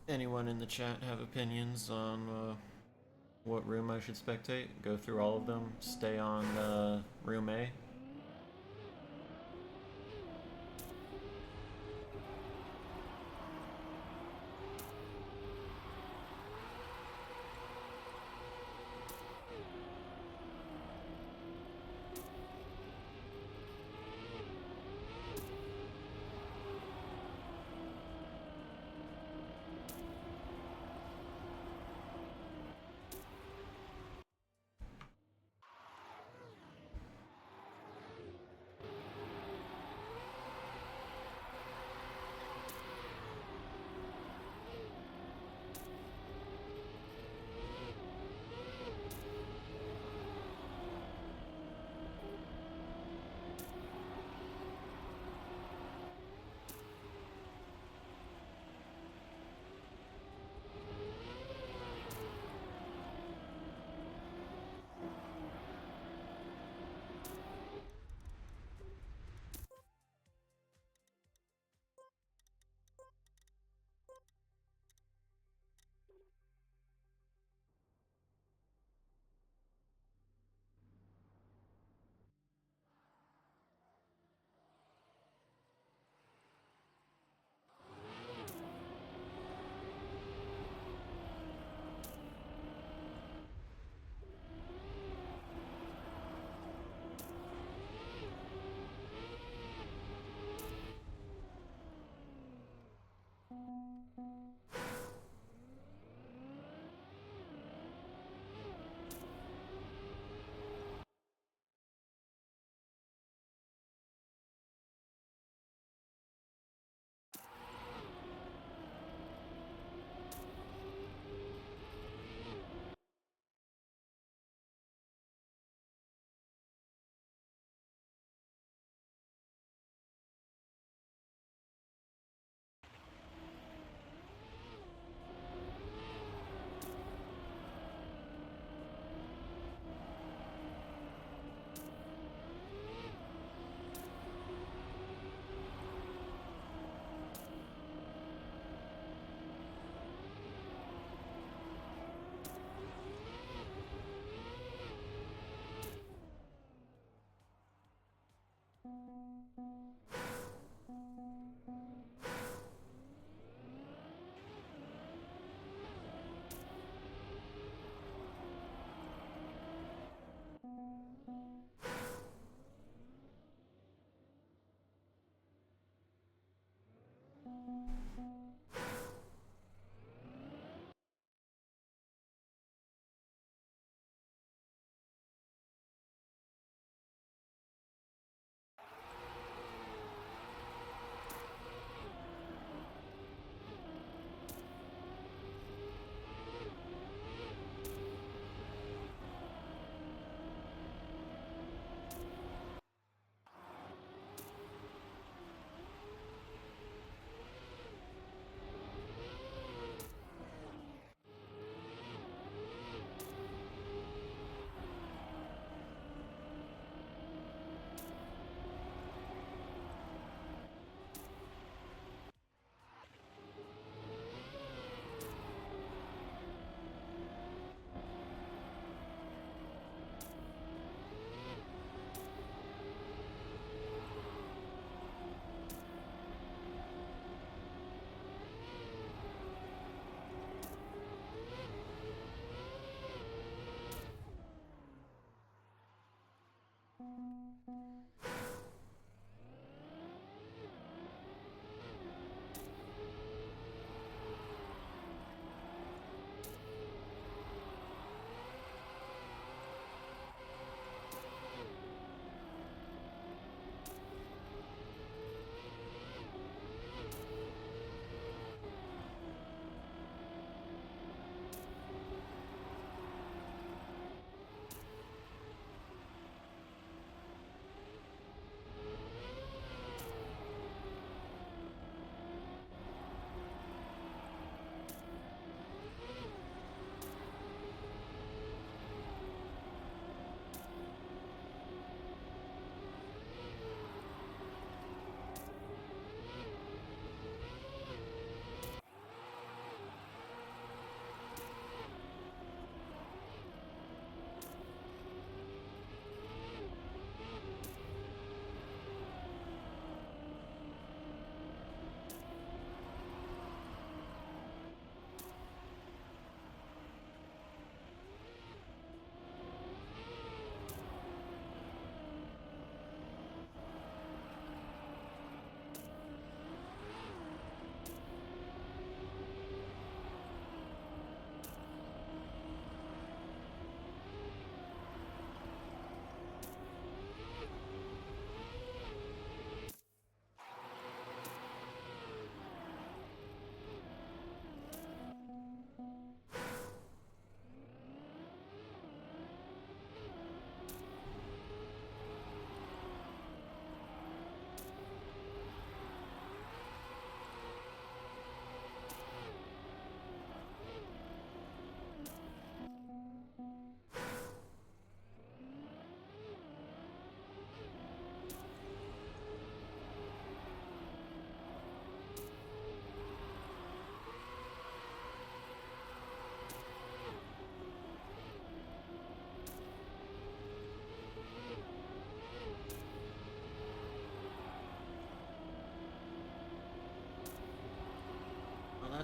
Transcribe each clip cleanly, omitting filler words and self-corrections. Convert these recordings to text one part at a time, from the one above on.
Anyone in the chat have opinions on what room I should spectate? Go through all of them. Stay on room A.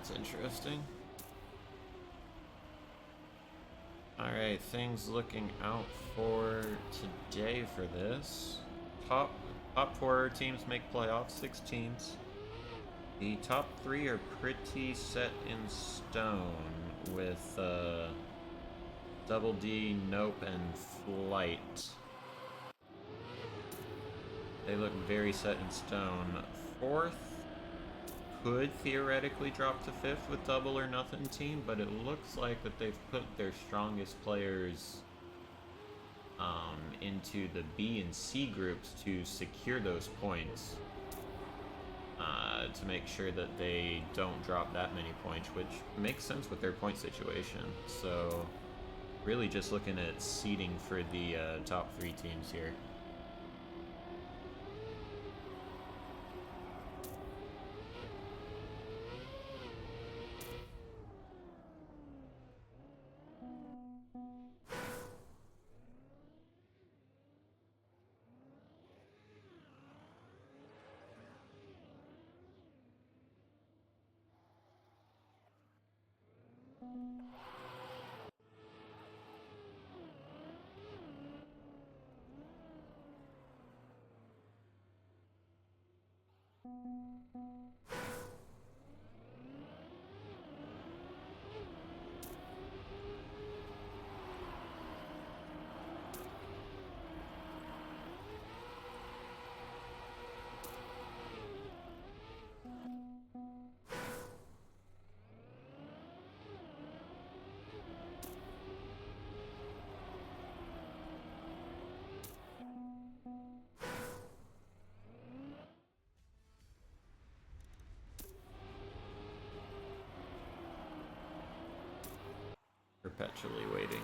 That's interesting. Alright, things looking out for today for this. Top 4 teams make playoffs, 6 teams. The top 3 are pretty set in stone with Double D, Nope, and Flight. They look very set in stone. 4th could theoretically drop to 5th with double or nothing team, but it looks like that they've put their strongest players into the B and C groups to secure those points, to make sure that they don't drop that many points, which makes sense with their point situation. So really just looking at seeding for the top 3 teams here. Perpetually waiting.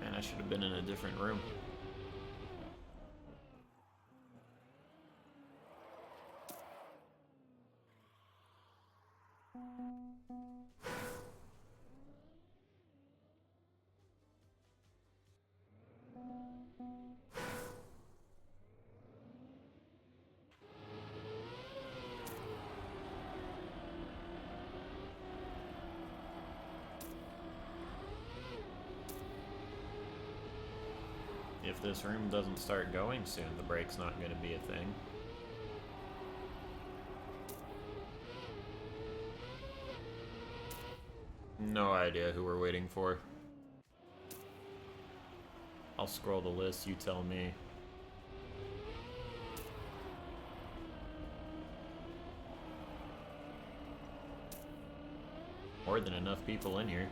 Man, I should have been in a different room. If this room doesn't start going soon, the break's not going to be a thing. No idea who we're waiting for. I'll scroll the list, you tell me. More than enough people in here.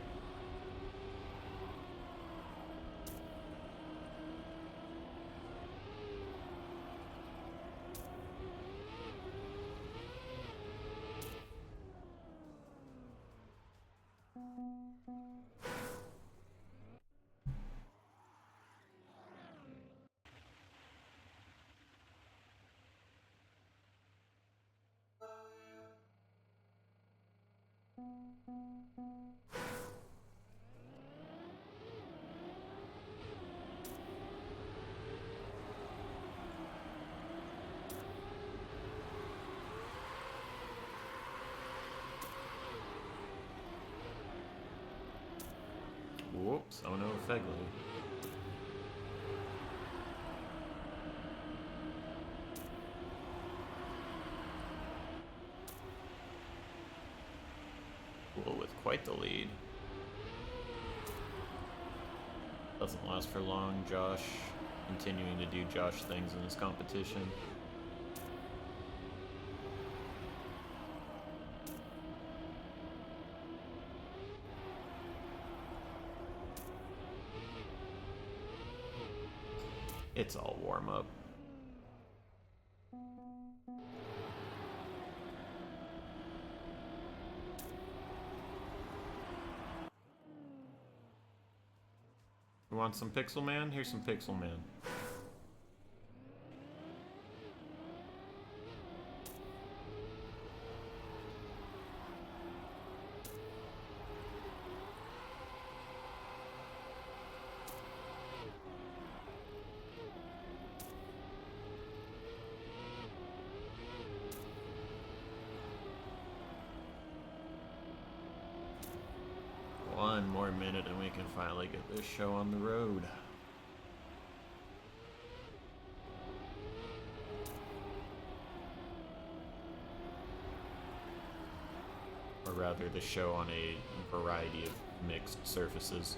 Whoops, oh no, Fegley. Cool, with quite the lead. Doesn't last for long, Josh. continuing to do Josh things in this competition. It's all warm up. You want some Pixel Man? Here's some Pixel Man. One more minute and we can finally get this show on the road. Or rather, the show on a variety of mixed surfaces.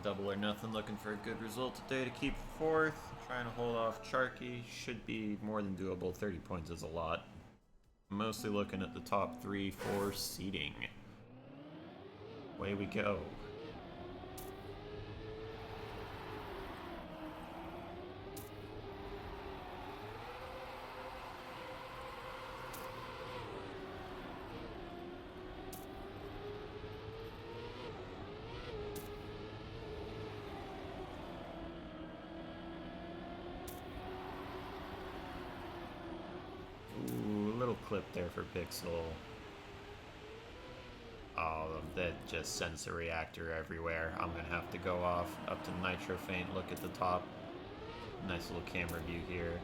Double or nothing, looking for a good result today to keep fourth. Trying to hold off Charkey. Should be more than doable. 30 points is a lot. Mostly looking at the top 3-4 seeding. Away we go. Clip there for Pixel. Oh, that just sends the reactor everywhere. I'm gonna have to go off up to Nitro Faint, look at the top. Nice little camera view here.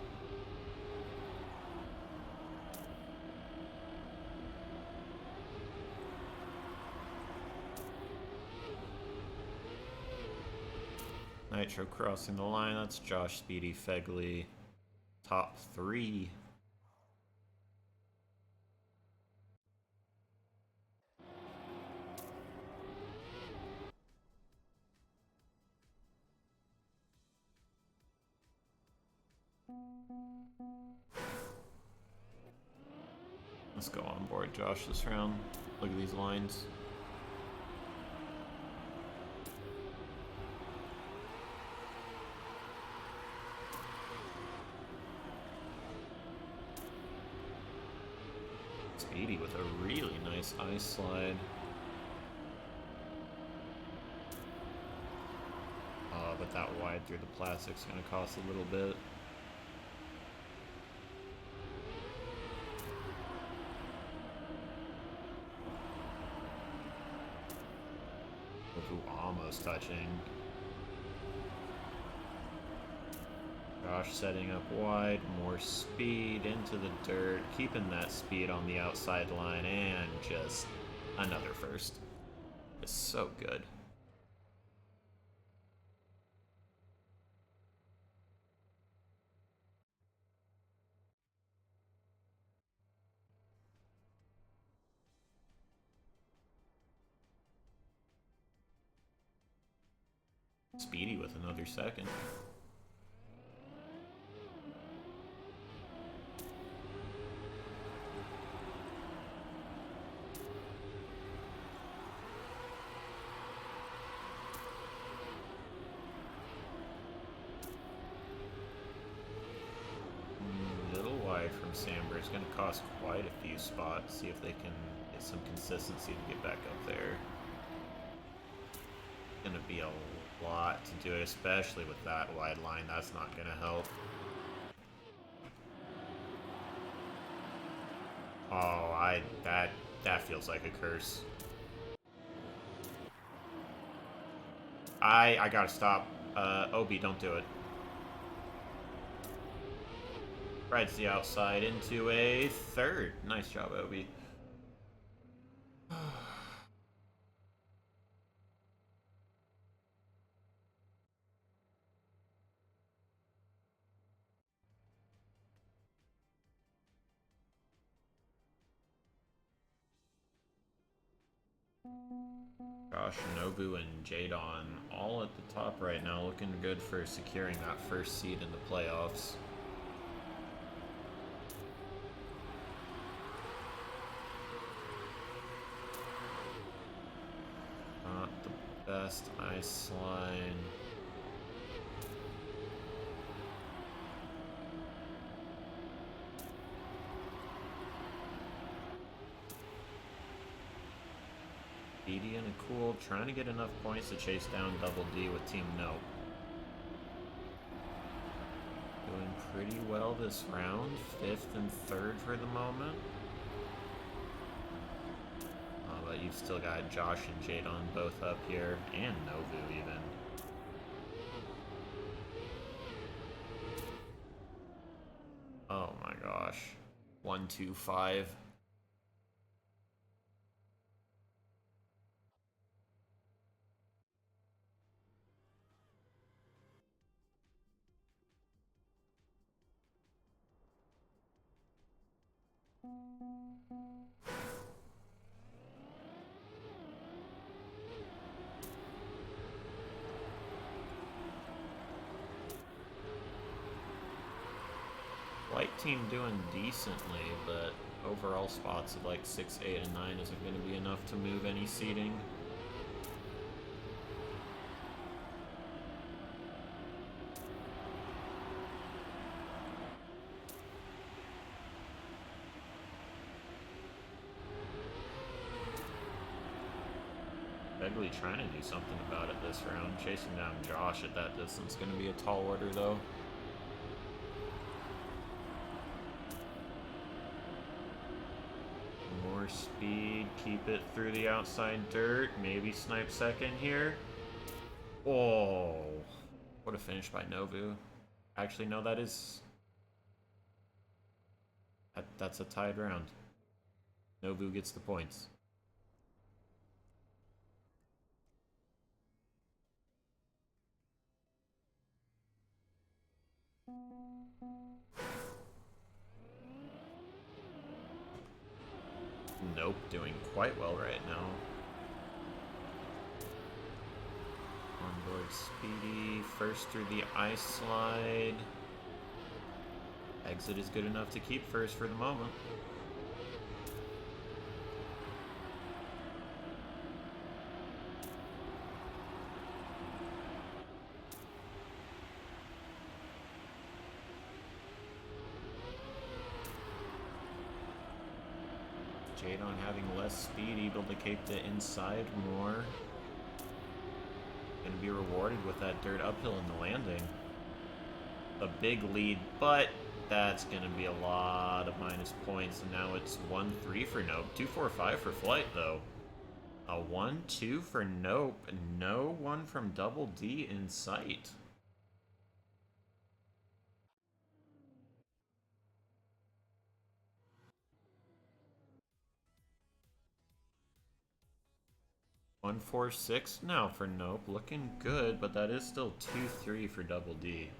Nitro crossing the line, that's Josh, Speedy, Fegley. Top 3. Let's go on board Josh this round. Look at these lines. Speedy with a really nice ice slide. But that wide through the plastic's gonna cost a little bit. Almost touching. Josh setting up wide, more speed into the dirt, keeping that speed on the outside line, and just another first. It's so good. Speedy with another second. Little wide from Samber. It's going to cost quite a few spots. See if they can get some consistency to get back up there. Going to be a lot to do it, especially with that wide line. That's not going to help. Oh, that feels like a curse. I gotta stop. Obi, don't do it. Rides the outside into a third. Nice job, Obi. Josh, Nobu, and Jadon all at the top right now, looking good for securing that first seed in the playoffs. Not the best ice line. BD and a cool, trying to get enough points to chase down Double D with Team Nope. Doing pretty well this round, 5th and 3rd for the moment. But you've still got Josh and Jadon both up here, and Novu even. Oh my gosh. 1, 2, 5. White team doing decently, but overall spots of like 6, 8, and 9 isn't going to be enough to move any seeding. Begley trying to do something about it this round. Chasing down Josh at that distance is going to be a tall order though. More speed, keep it through the outside dirt, maybe snipe second here. Oh, what a finish by Novu. Actually, no, that's a tied round. Novu gets the points. Nope, doing quite well right now. Onboard Speedy, first through the ice slide. Exit is good enough to keep first for the moment. Jadon having less speed, able to keep the inside more. Gonna be rewarded with that dirt uphill in the landing. A big lead, but that's gonna be a lot of minus points, and now it's 1-3 for Nope. 2-4-5 for Flight, though. A 1-2 for Nope, no one from Double D in sight. One, 4, 6 now for Nope. Looking good, but that is still 2-3 for Double D.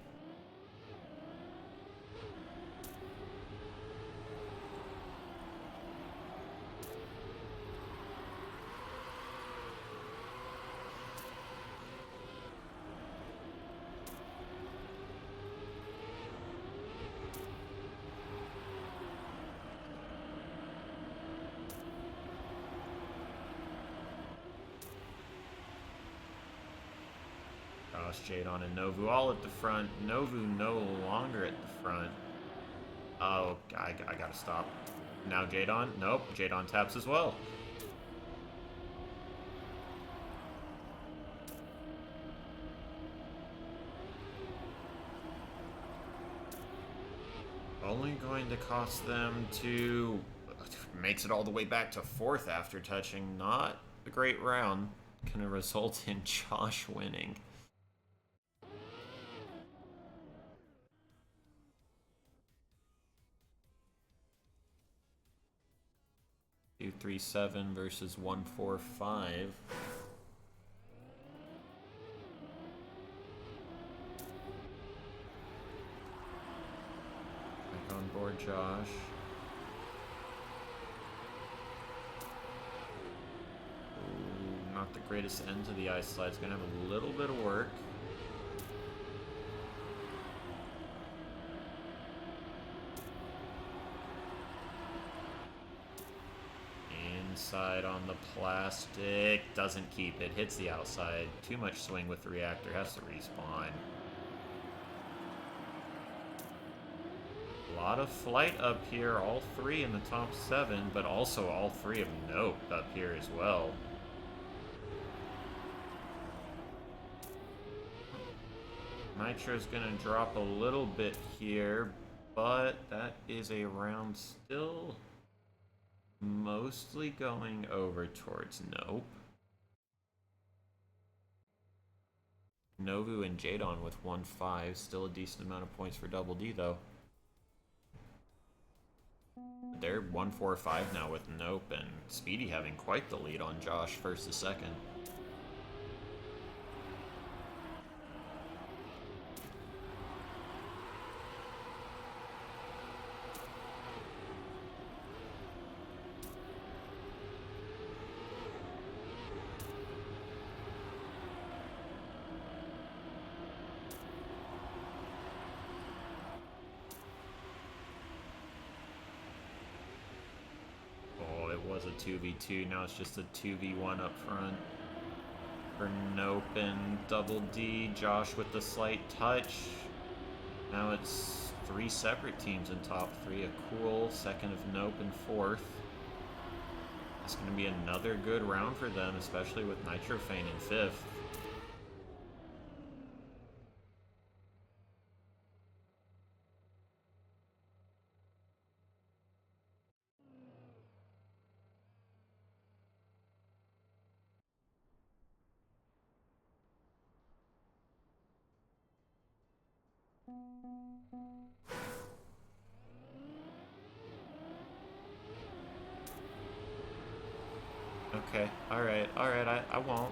Gosh, Jadon and Novu all at the front. Novu no longer at the front. Oh, I gotta stop. Now Jadon? Nope, Jadon taps as well. Only going to cost them to Makes it all the way back to 4th after touching. Not a great round. Gonna result in Josh winning. 237 versus 145. Back on board, Josh. Ooh, not the greatest end to the ice slide. It's gonna have a little bit of work. Inside on the plastic, doesn't keep it, hits the outside. Too much swing with the reactor, has to respawn. A lot of flight up here, all 3 in the top 7, but also all 3 of Nope up here as well. Nitro's gonna drop a little bit here, but that is a round still mostly going over towards Nope. Novu and Jadon with 1-5. Still a decent amount of points for Double D, though. They're 1-4-5 now with Nope, and Speedy having quite the lead on Josh first to second. Was a 2v2, now it's just a 2v1 up front for Nope and Double D. Josh with the slight touch. Now it's 3 separate teams in top 3. A cool second of Nope and 4th. It's going to be another good round for them, especially with Nitrofane in 5th. Okay, alright, I won't.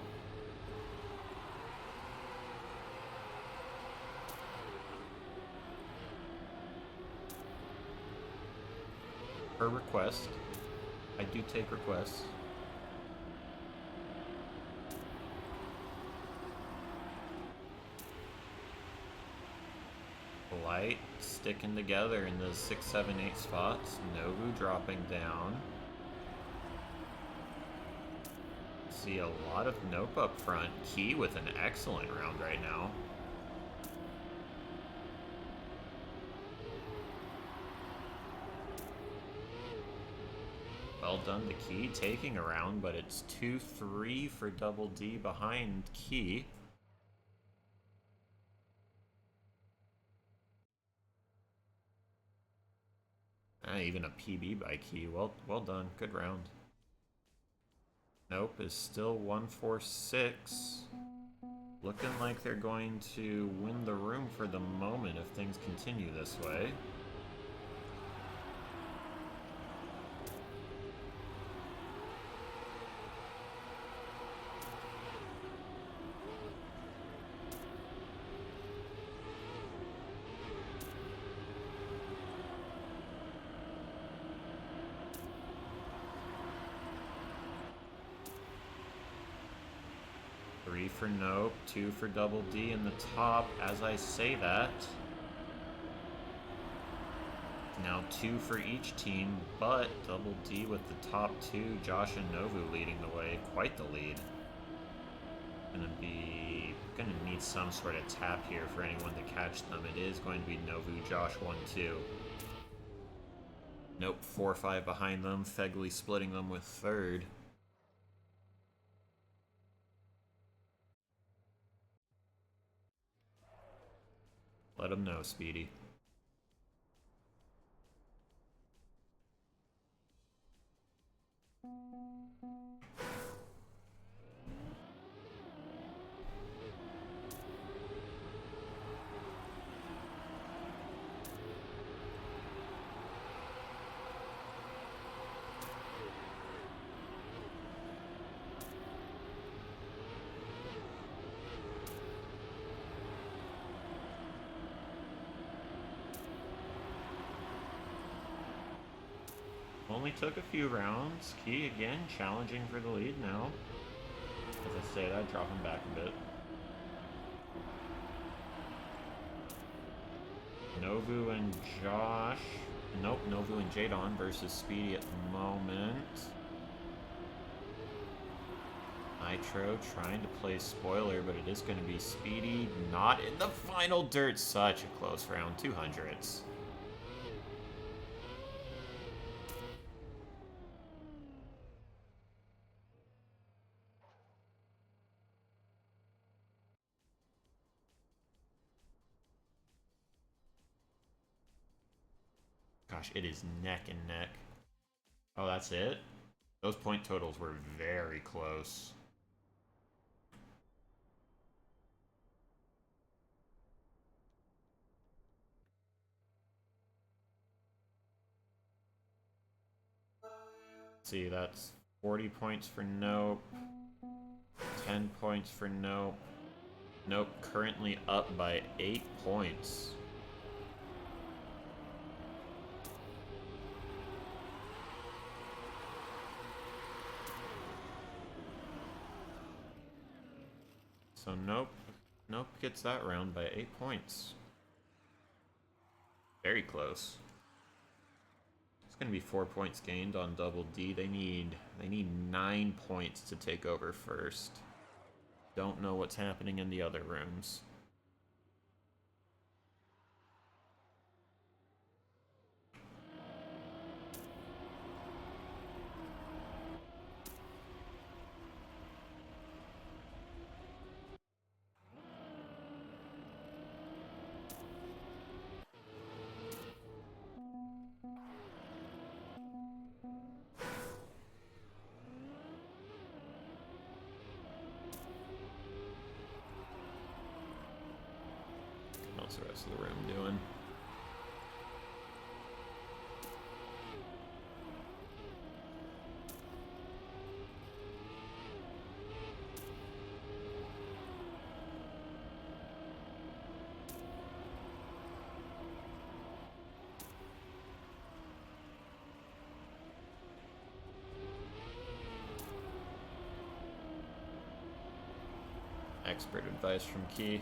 Per request. I do take requests. Light sticking together in the 6, 7, 8 spots. Novu dropping down. See a lot of Nope up front. Key with an excellent round right now. Well done to Key taking a round, but it's 2-3 for Double D behind Key. Even a PB by Key. Well done. Good round. Nope is still 1-4-6. Looking like they're going to win the room for the moment if things continue this way. For Nope, 2 for Double D in the top. As I say that, now 2 for each team, but Double D with the top 2, Josh and Novu leading the way. Quite the lead. Gonna need some sort of tap here for anyone to catch them. It is going to be Novu, Josh 1-2. Nope, 4-5 behind them. Fegley splitting them with 3rd. Let him know, Speedy. only took a few rounds. Key again, challenging for the lead now. As I say that, drop him back a bit. Novu and Josh. Nope, Novu and Jadon versus Speedy at the moment. Nitro trying to play spoiler, but it is going to be Speedy. Not in the final dirt. Such a close round. 200s. Gosh, it is neck and neck. Oh, that's it? Those point totals were very close. Let's see, that's 40 points for Nope. 10 points for Nope. Nope, currently up by 8 points. So Nope gets that round by 8 points. Very close. It's gonna be 4 points gained on Double D. They need 9 points to take over first. Don't know what's happening in the other rooms. What's the rest of the room doing? Expert advice from Key.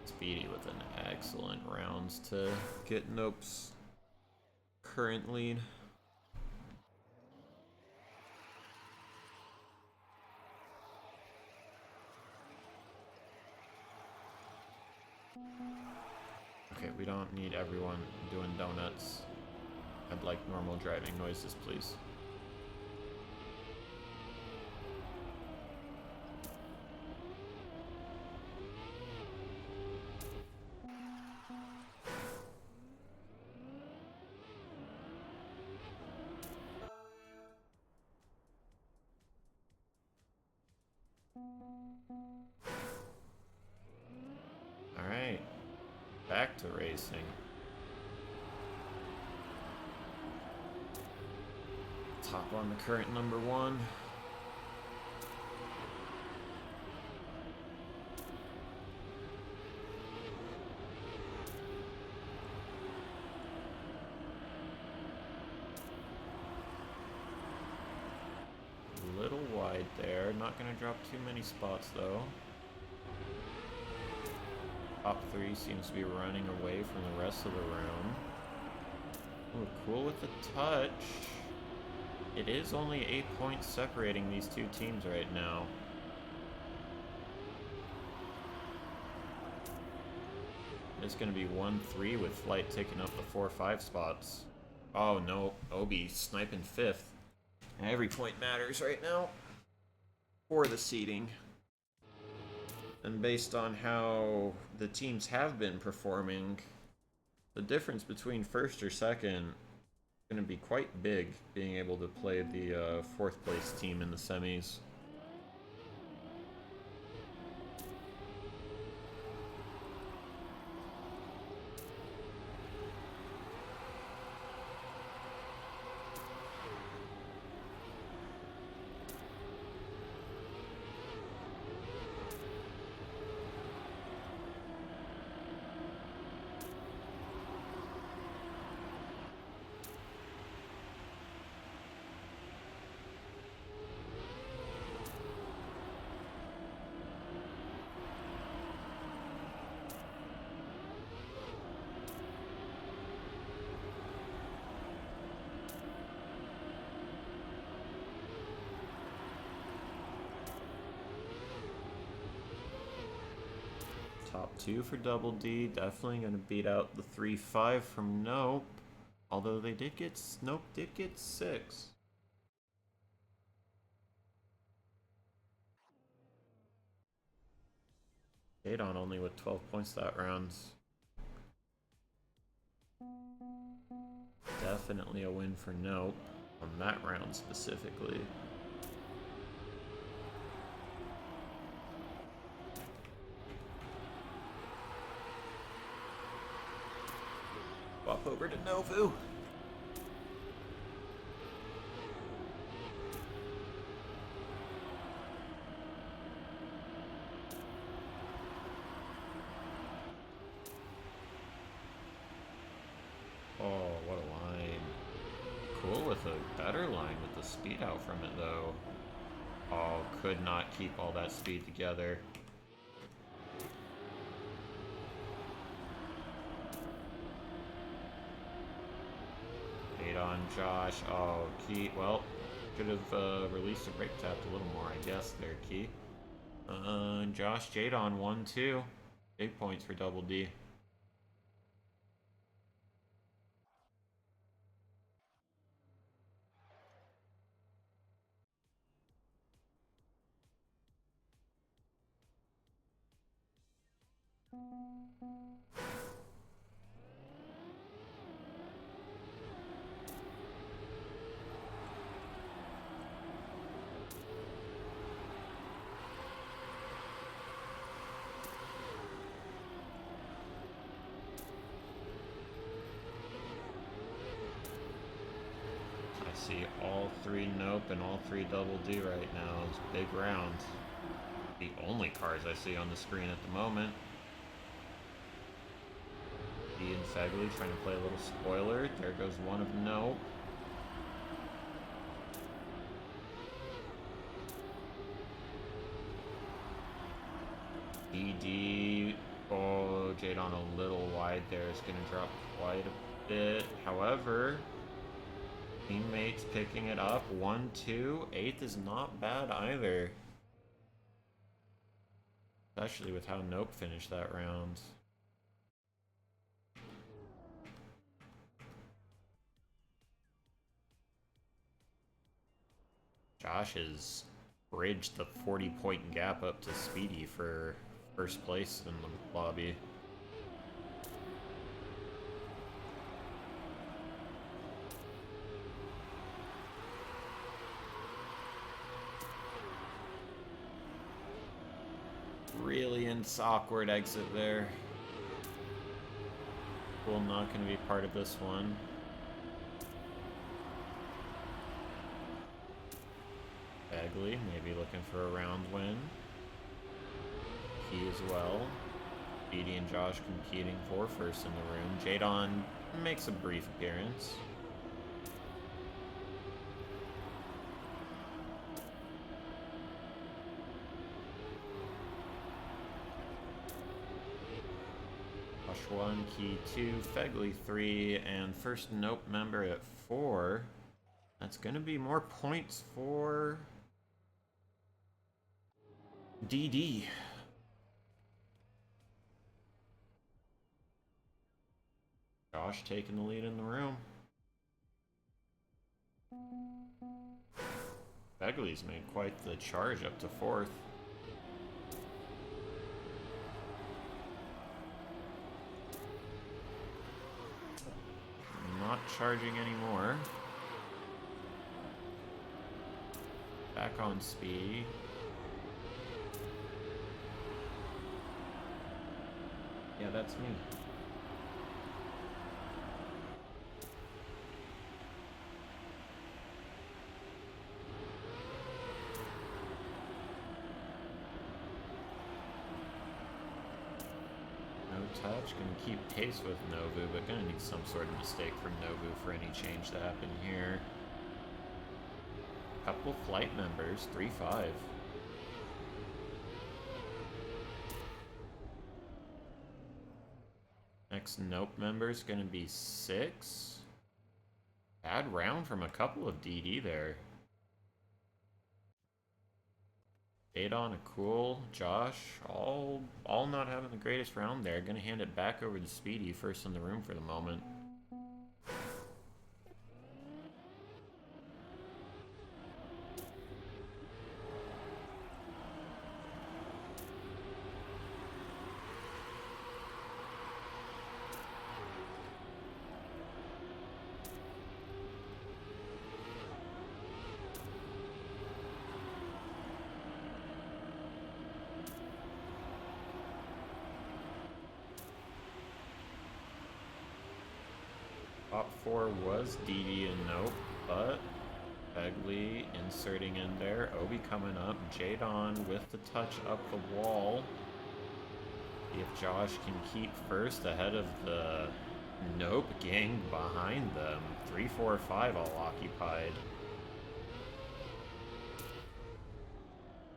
Speedy with an excellent rounds to get Nope's current lead. Okay, we don't need everyone doing donuts. I'd like normal driving noises, please. Alright, back to racing. Top on the current number one. A little wide there. Not going to drop too many spots though. Top three seems to be running away from the rest of the room. Ooh, cool with the touch. It is only 8 points separating these two teams right now. It's going to be 1-3 with Flight taking up the 4-5 spots. Oh no, Obi sniping 5th. Every point matters right now for the seeding. And based on how the teams have been performing, the difference between first or second is going to be quite big, being able to play the 4th place team in the semis. Top 2 for Double D. Definitely going to beat out the 3-5 from Nope. Although they did get... Nope did get 6. Adon only with 12 points that round. Definitely a win for Nope on that round specifically. Swap over to Novu. Oh, what a line. Cool with a better line with the speed out from it, though. Oh, could not keep all that speed together. On Josh. Oh, Key. Well, could have released a brake tapped a little more, I guess, there, Key. Josh Jadon 1-2. Big points for Double D. See all 3 Nope and all 3 Double D right now. It's a big round. The only cars I see on the screen at the moment. D and Fegley trying to play a little spoiler. There goes one of Nope. DD. Oh, Jadon a little wide there. It's going to drop quite a bit. However, teammates picking it up. 1-2. 8th is not bad either. Especially with how Nope finished that round. Josh has bridged the 40-point gap up to Speedy for first place in the lobby. Really awkward exit there. Cool, not going to be part of this one. Bagley, maybe looking for a round win. He as well. Edie and Josh competing for first in the room. Jadon makes a brief appearance. Josh 1, Key 2, Fegley 3, and first Nope member at 4. That's going to be more points for DD. Josh taking the lead in the room. Fegley's made quite the charge up to 4th. Not charging anymore. Back on speed. Yeah, that's me. Touch, gonna keep pace with Novu, but gonna need some sort of mistake from Novu for any change to happen here. Couple flight members, 3-5. Next Nope member is gonna be 6. Bad round from a couple of DD there. Adon, a cool. Josh, all not having the greatest round there. Gonna hand it back over to Speedy, first in the room for the moment. Top 4 was DD and Nope, but Begley inserting in there. Obi coming up. Jadon with the touch up the wall. See if Josh can keep first ahead of the Nope gang behind them. 3, 4, 5 all occupied.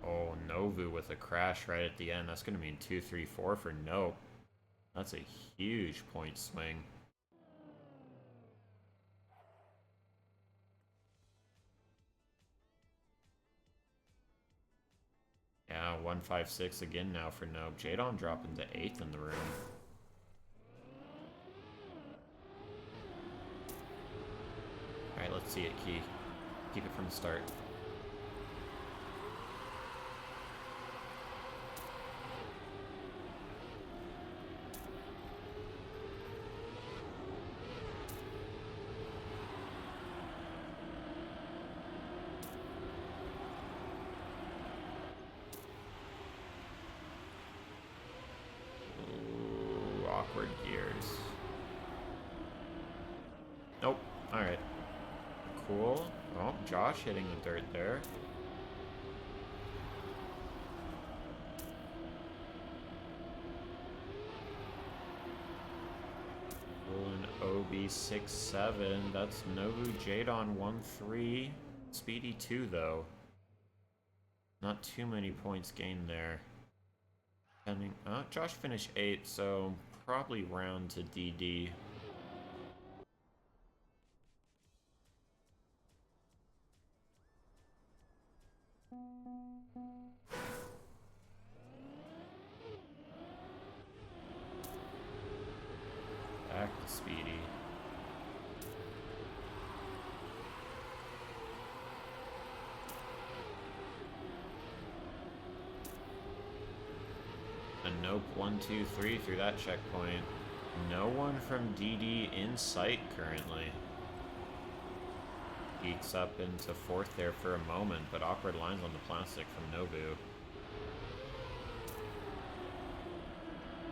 Oh, Novu with a crash right at the end. That's going to mean 2, 3, 4 for Nope. That's a huge point swing. Yeah, 156 again now for Nope. Jadon dropping to 8th in the room. Alright, let's see it, Key. Keep it from the start. Awkward gears. Nope. Alright. Cool. Oh, Josh hitting the dirt there. Cool, and OB67. That's Novu Jadon 1-3. Speedy 2 though. Not too many points gained there. Josh finished 8, so probably round to DD. Back to Speedy. A Nope 1, 2, 3 through that checkpoint. No one from DD in sight currently. Geeks up into 4th there for a moment, but awkward lines on the plastic from Nobu.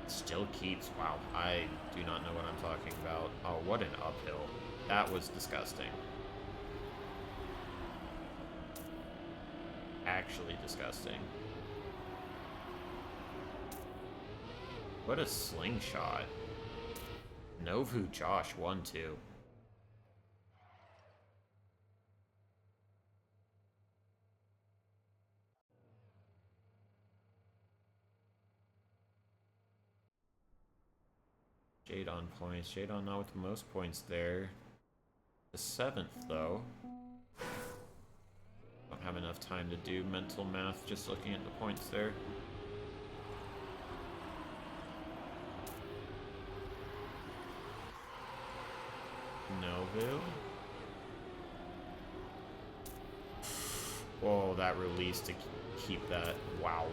Still keeps. Wow, I do not know what I'm talking about. Oh, what an uphill. That was disgusting. Actually disgusting. What a slingshot. Novu Josh 1-2. Jadon points. Jadon not with the most points there. The 7th though. Don't have enough time to do mental math just looking at the points there. Novu. Whoa, that release to keep that. Wow.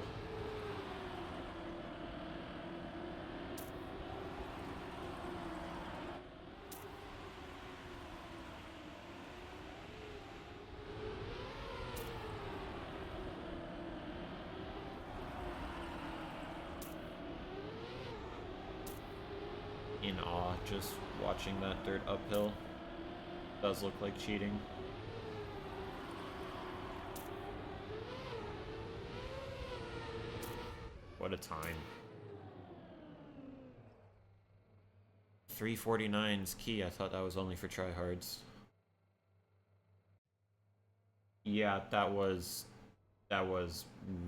In awe just watching that dirt uphill. Does look like cheating. What a time. 349's key. I thought that was only for tryhards. Yeah, that was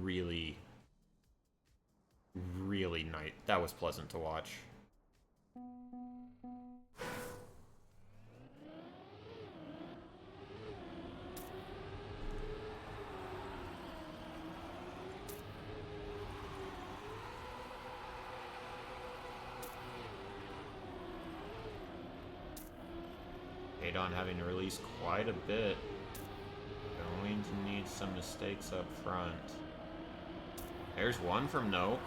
really nice. That was pleasant to watch. Jadon having to release quite a bit. Going to need some mistakes up front. There's one from Nope.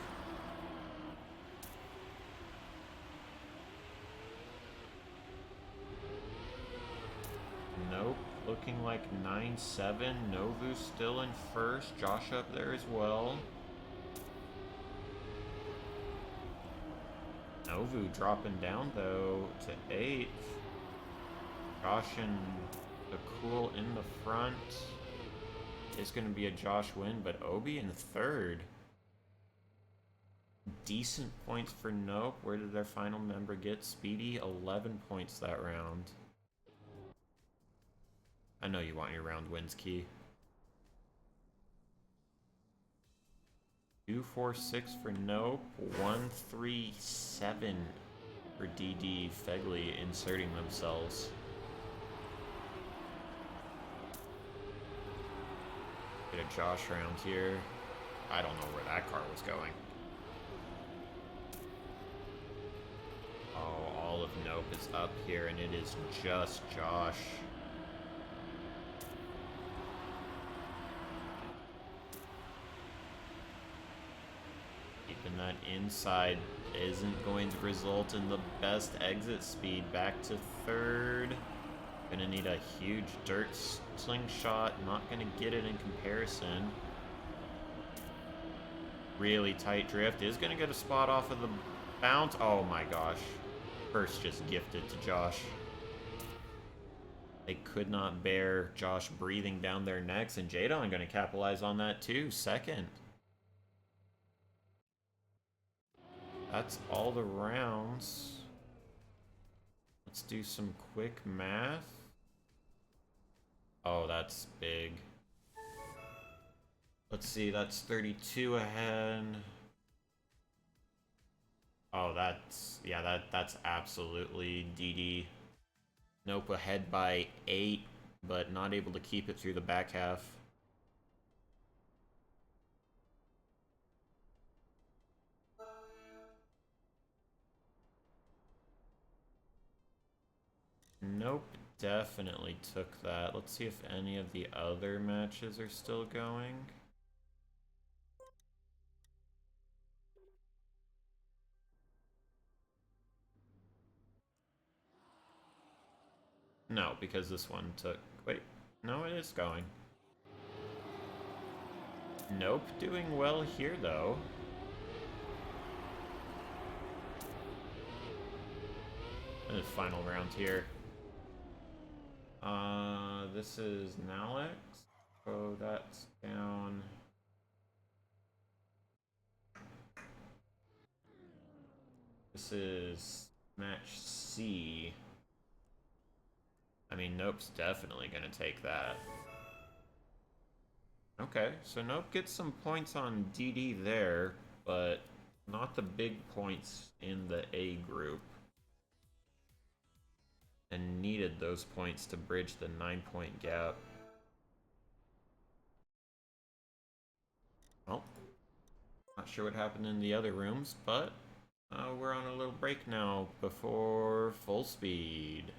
Nope, looking like 9-7. Novu still in first. Josh up there as well. Novu dropping down though to 8th. Josh and the Cool in the front. It's going to be a Josh win, but Obi in 3rd. Decent points for Nope. Where did their final member get? Speedy, 11 points that round. I know you want your round wins key. 246 for Nope. 137 for DD. Fegley inserting themselves. Get a Josh round here. I don't know where that car was going. Oh, all of Nope is up here, and it is just Josh. Keeping that inside isn't going to result in the best exit speed. Back to 3rd. Gonna need a huge dirt slingshot. Not gonna get it in comparison. Really tight drift. Is gonna get a spot off of the bounce. Oh my gosh. First just gifted to Josh. They could not bear Josh breathing down their necks, and Jadon gonna capitalize on that too. 2nd. That's all the rounds. Let's do some quick math. Oh, that's big. Let's see, that's 32 ahead. Oh, that's absolutely DD. Nope ahead by 8, but not able to keep it through the back half. Nope, definitely took that. Let's see if any of the other matches are still going. No, because this one took... Wait, no, it is going. Nope, doing well here, though. And the final round here. This is Nalex. So that's down. This is match C. I mean, Nope's definitely gonna take that. Okay, so Nope gets some points on DD there, but not the big points in the A group. And needed those points to bridge the 9-point gap. Well, not sure what happened in the other rooms, but we're on a little break now before full speed.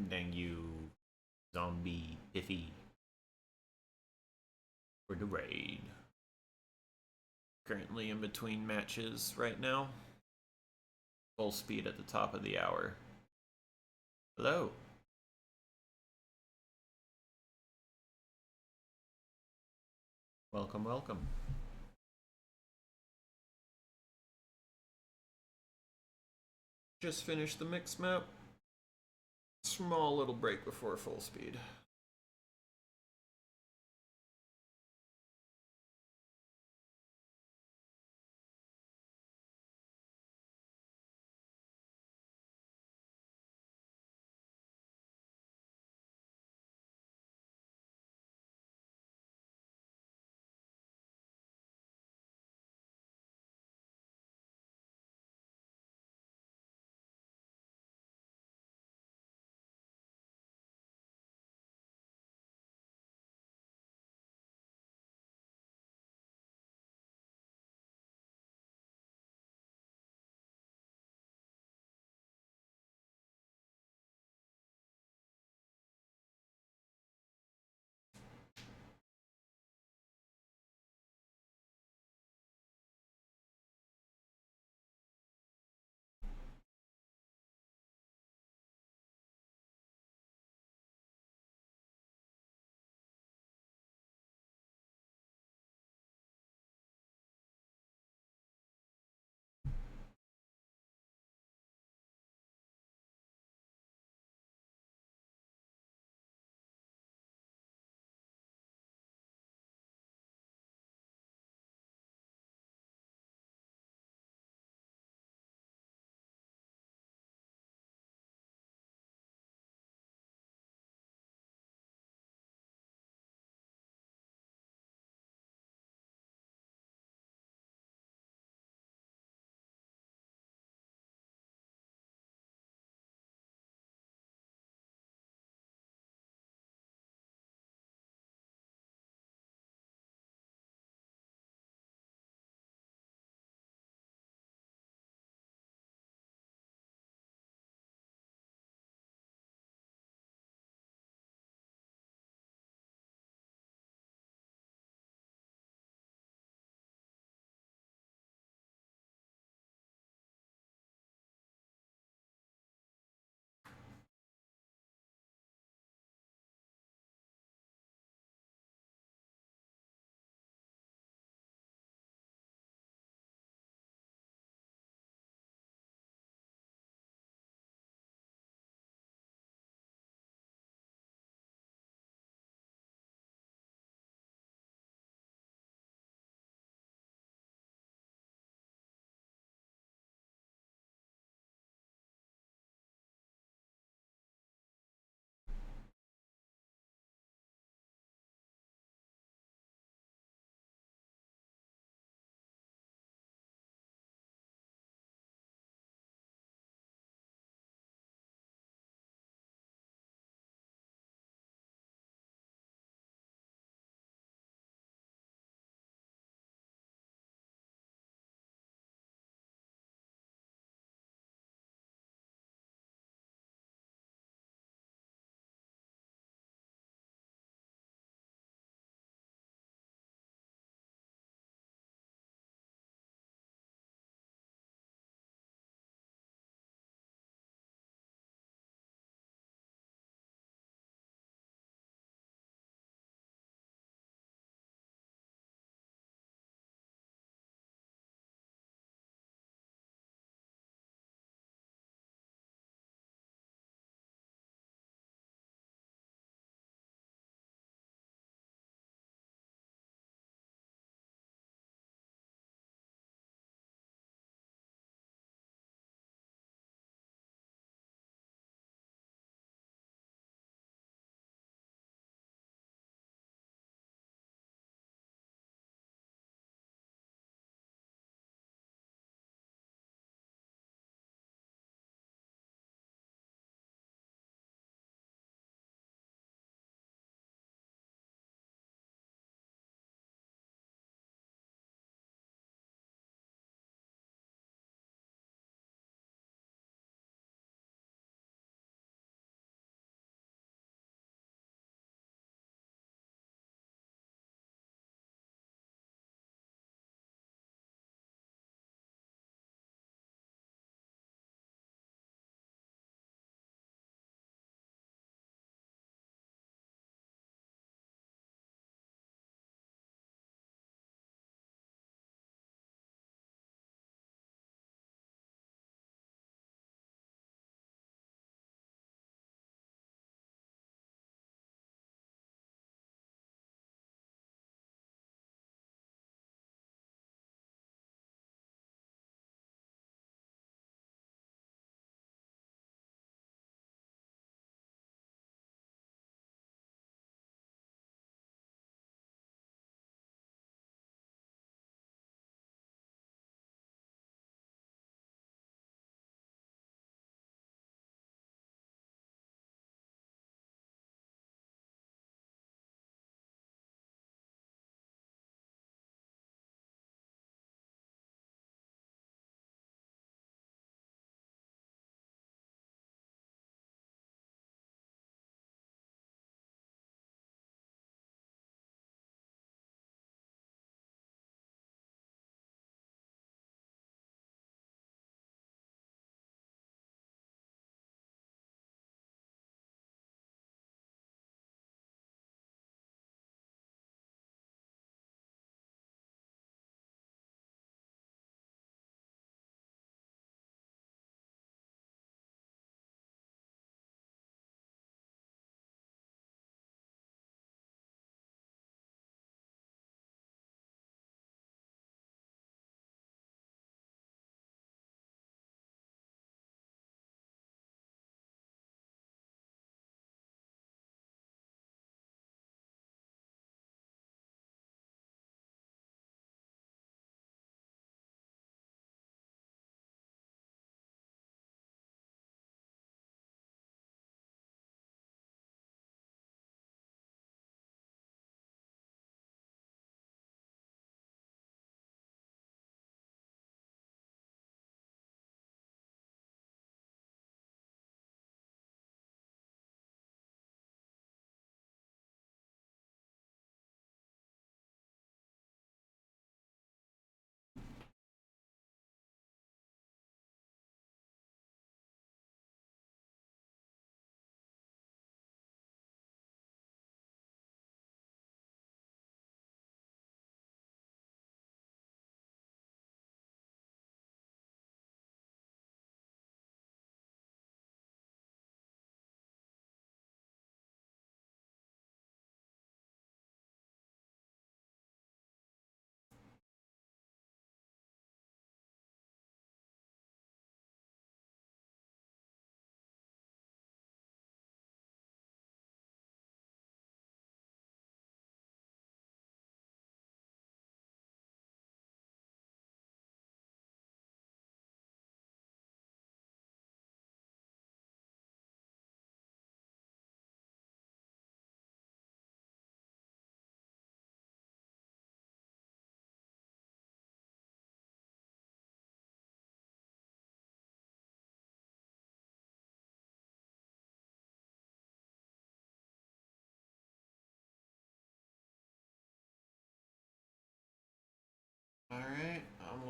Dang you, zombie piffy. For the raid. Currently in between matches right now. Full speed at the top of the hour. Hello. Welcome, welcome. Just finished the mix map. Small little break before full speed.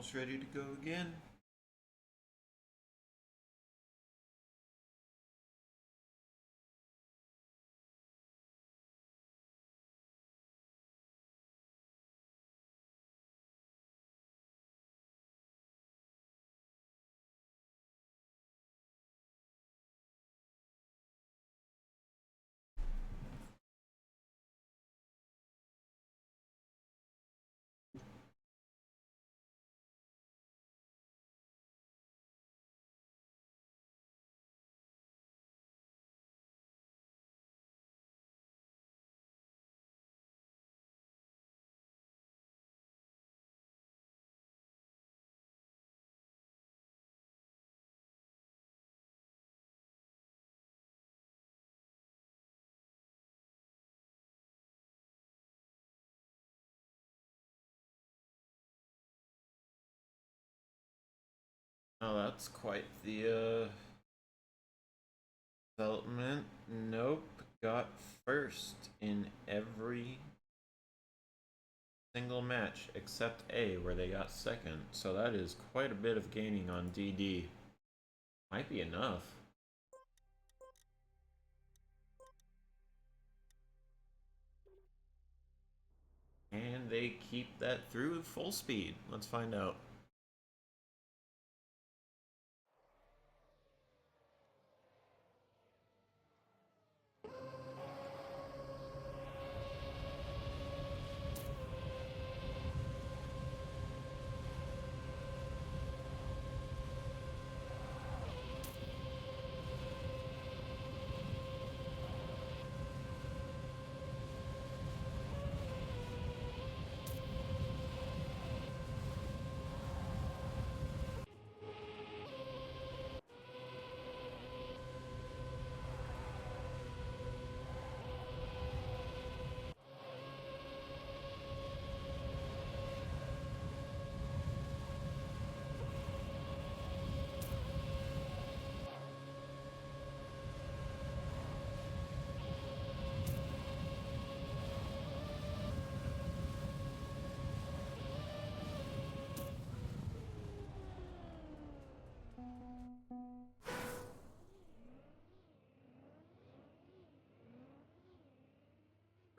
almost ready to go again. Oh, that's quite the development. Nope. Got first in every single match except A, where they got second. So that is quite a bit of gaining on DD. Might be enough. And they keep that through full speed. Let's find out.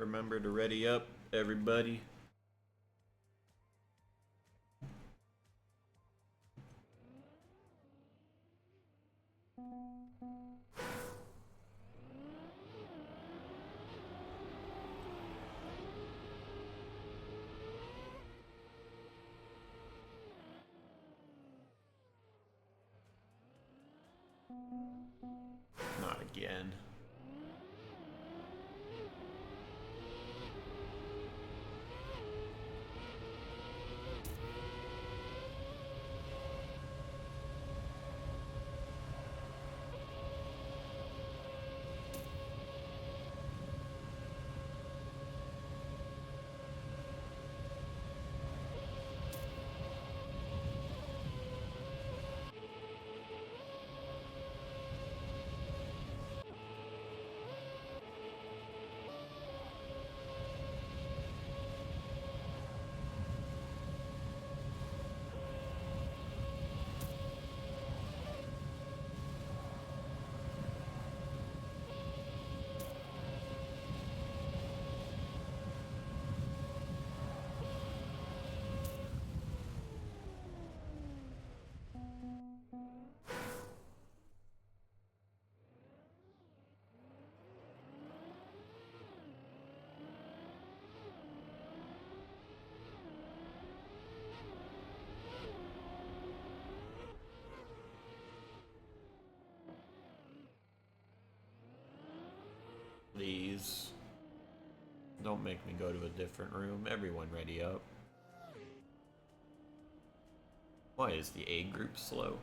Remember to ready up, everybody. Not again. Please. Don't make me go to a different room. Everyone ready up. Why is the A group slow?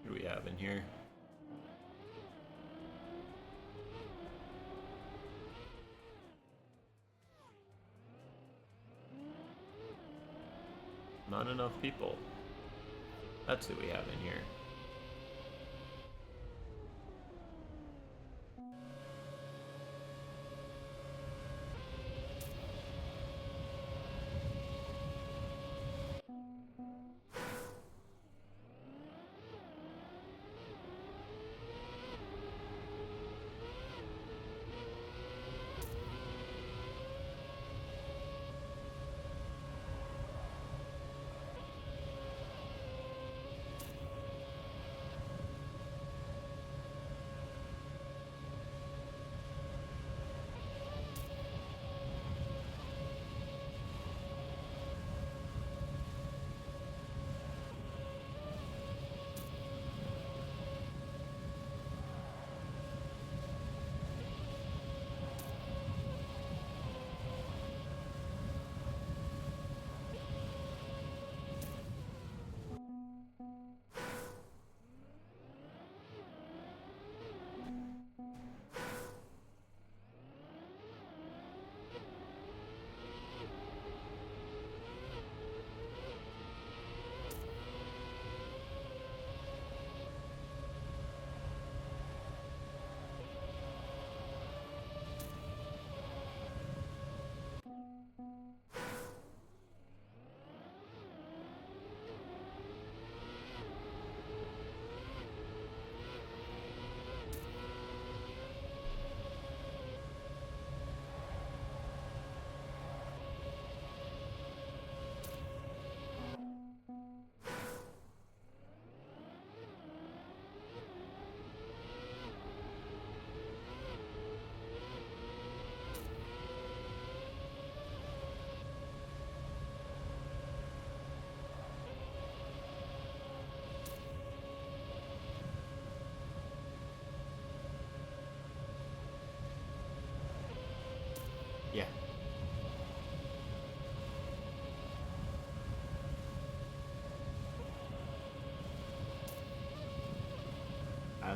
What do we have in here? Not enough people. That's who we have in here.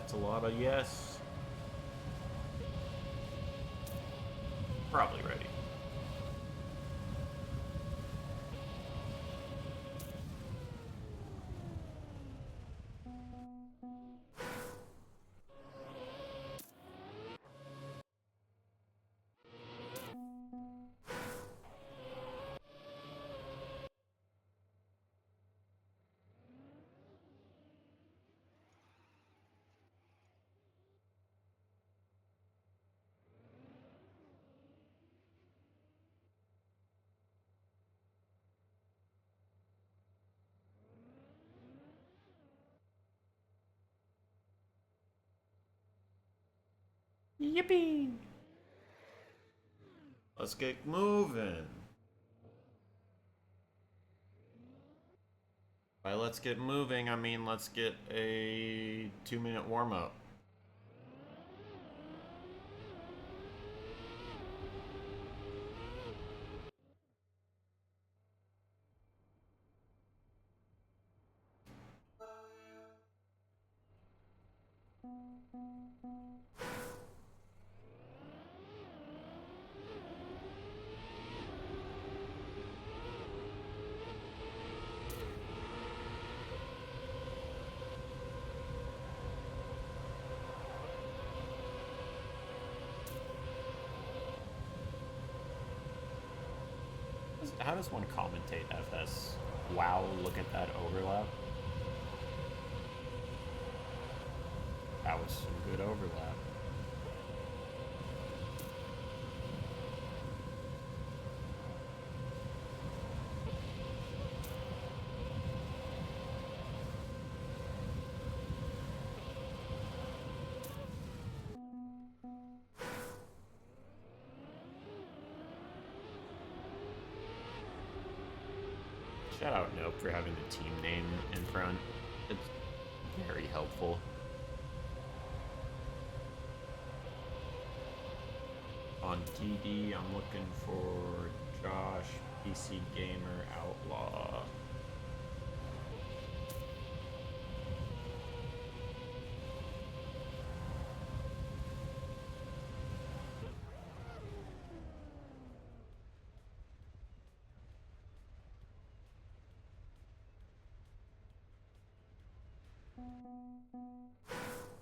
That's a lot of yes. Probably ready. Yippee! Let's get moving. By let's get moving, I mean let's get a 2-minute warm-up. How does one commentate FS? Wow, look at that overlap. That was some good overlap. Shout out Nope for having the team name in front. It's very helpful. On TD, I'm looking for Josh, PC Gamer Outlaw.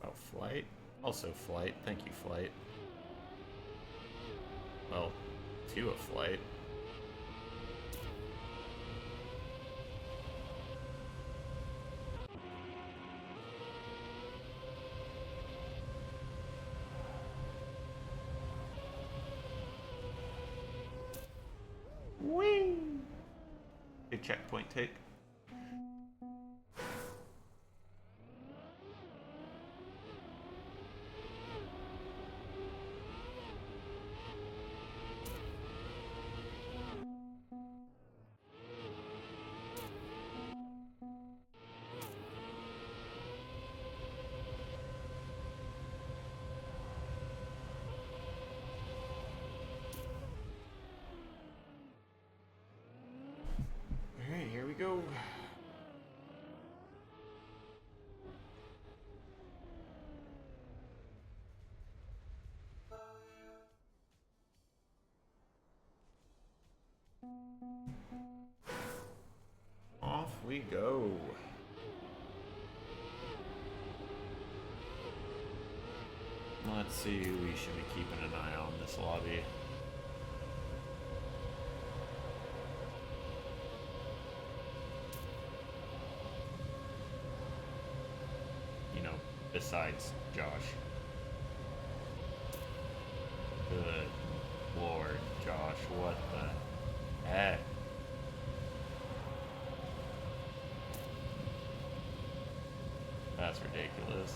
Oh, Flight? Also Flight. Thank you, Flight. Well, to a Flight. Whee! Big checkpoint take. Alright, here we go. Off we go. Let's see who we should be keeping an eye on this lobby. You know, besides Josh. Good Lord, Josh, what the heck? That's ridiculous.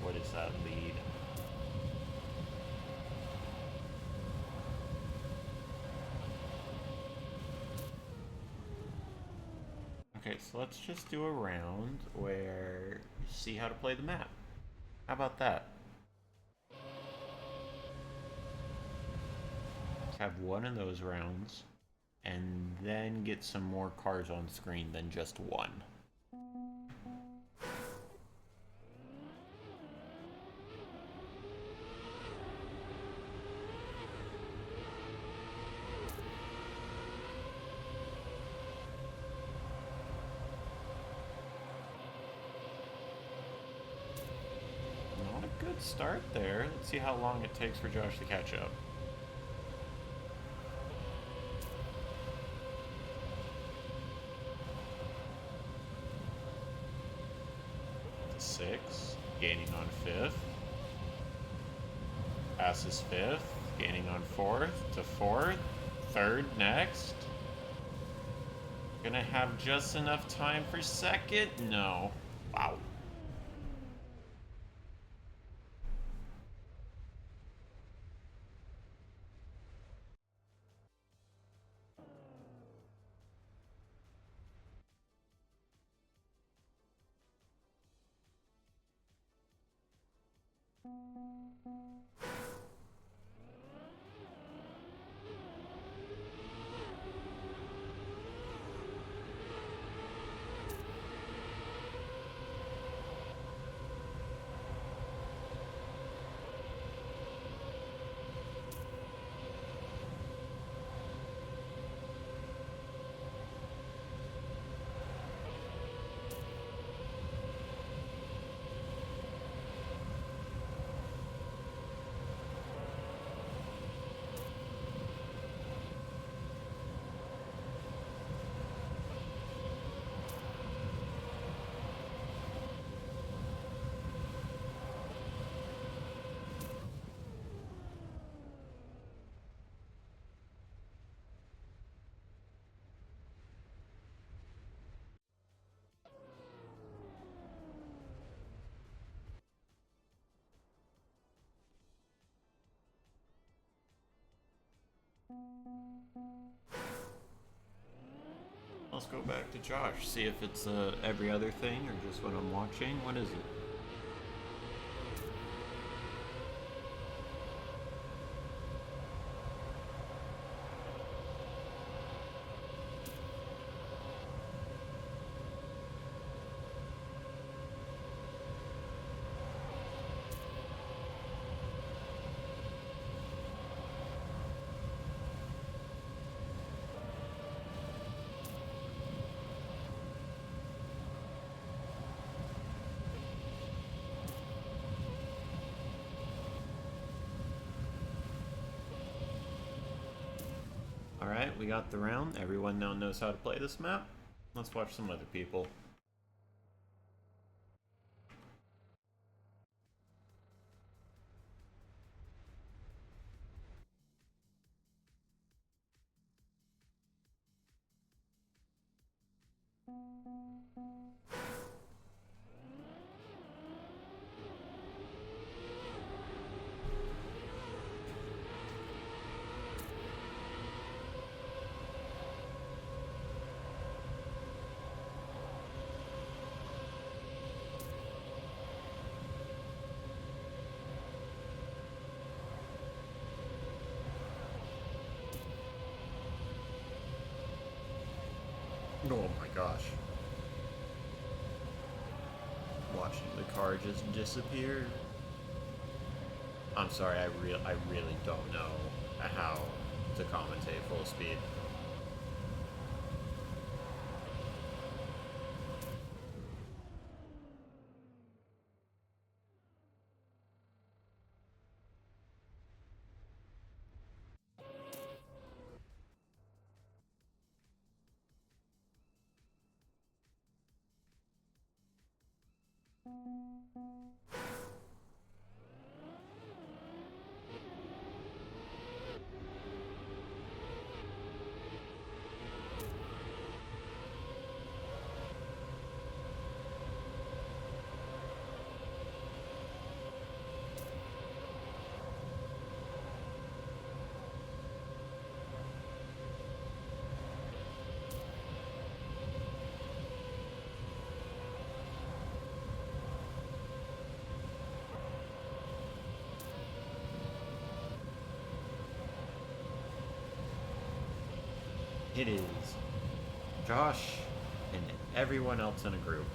What is that lead? Okay, so let's just do a round where you see how to play the map. How about that? Let's have one of those rounds and then get some more cars on screen than just one. start there. Let's see how long it takes for Josh to catch up. Six, gaining on fifth. Passes fifth, gaining on fourth to fourth. Third next. Gonna have just enough time for second? No. Wow. Let's go back to Josh, see if it's every other thing or just what I'm watching. What is it? Alright, we got the round. Everyone now knows how to play this map. Let's watch some other people. Oh my gosh. Watching the car just disappear. I'm sorry, I really don't know how to commentate full speed. It is Josh and everyone else in a group.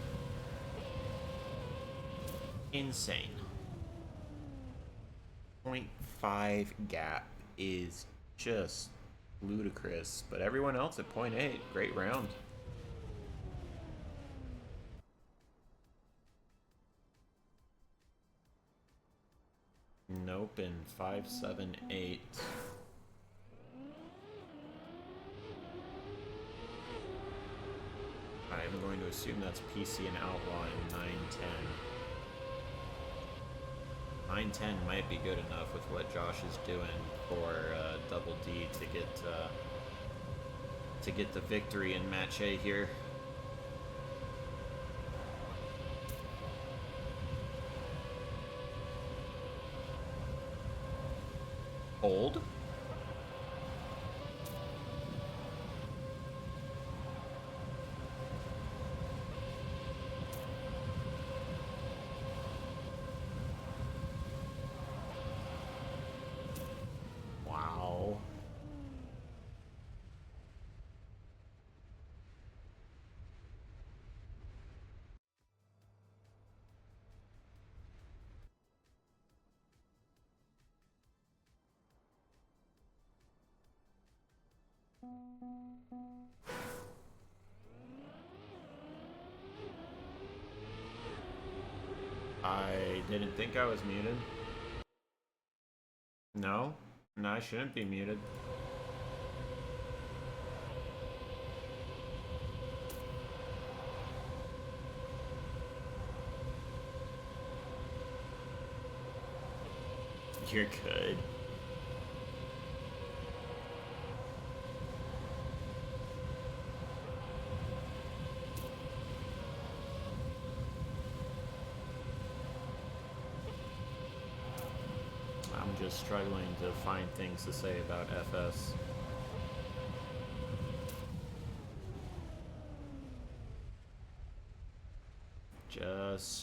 Insane. 0.5 gap is just ludicrous, but everyone else at 0.8, great round. Nope in 578. I'm going to assume that's PC and Outlaw in 910. 910 might be good enough with what Josh is doing for Double D to get the victory in Match A here. Hold. Wow. I didn't think I was muted. No? No, I shouldn't be muted. You're good. I'm just struggling to find things to say about FS.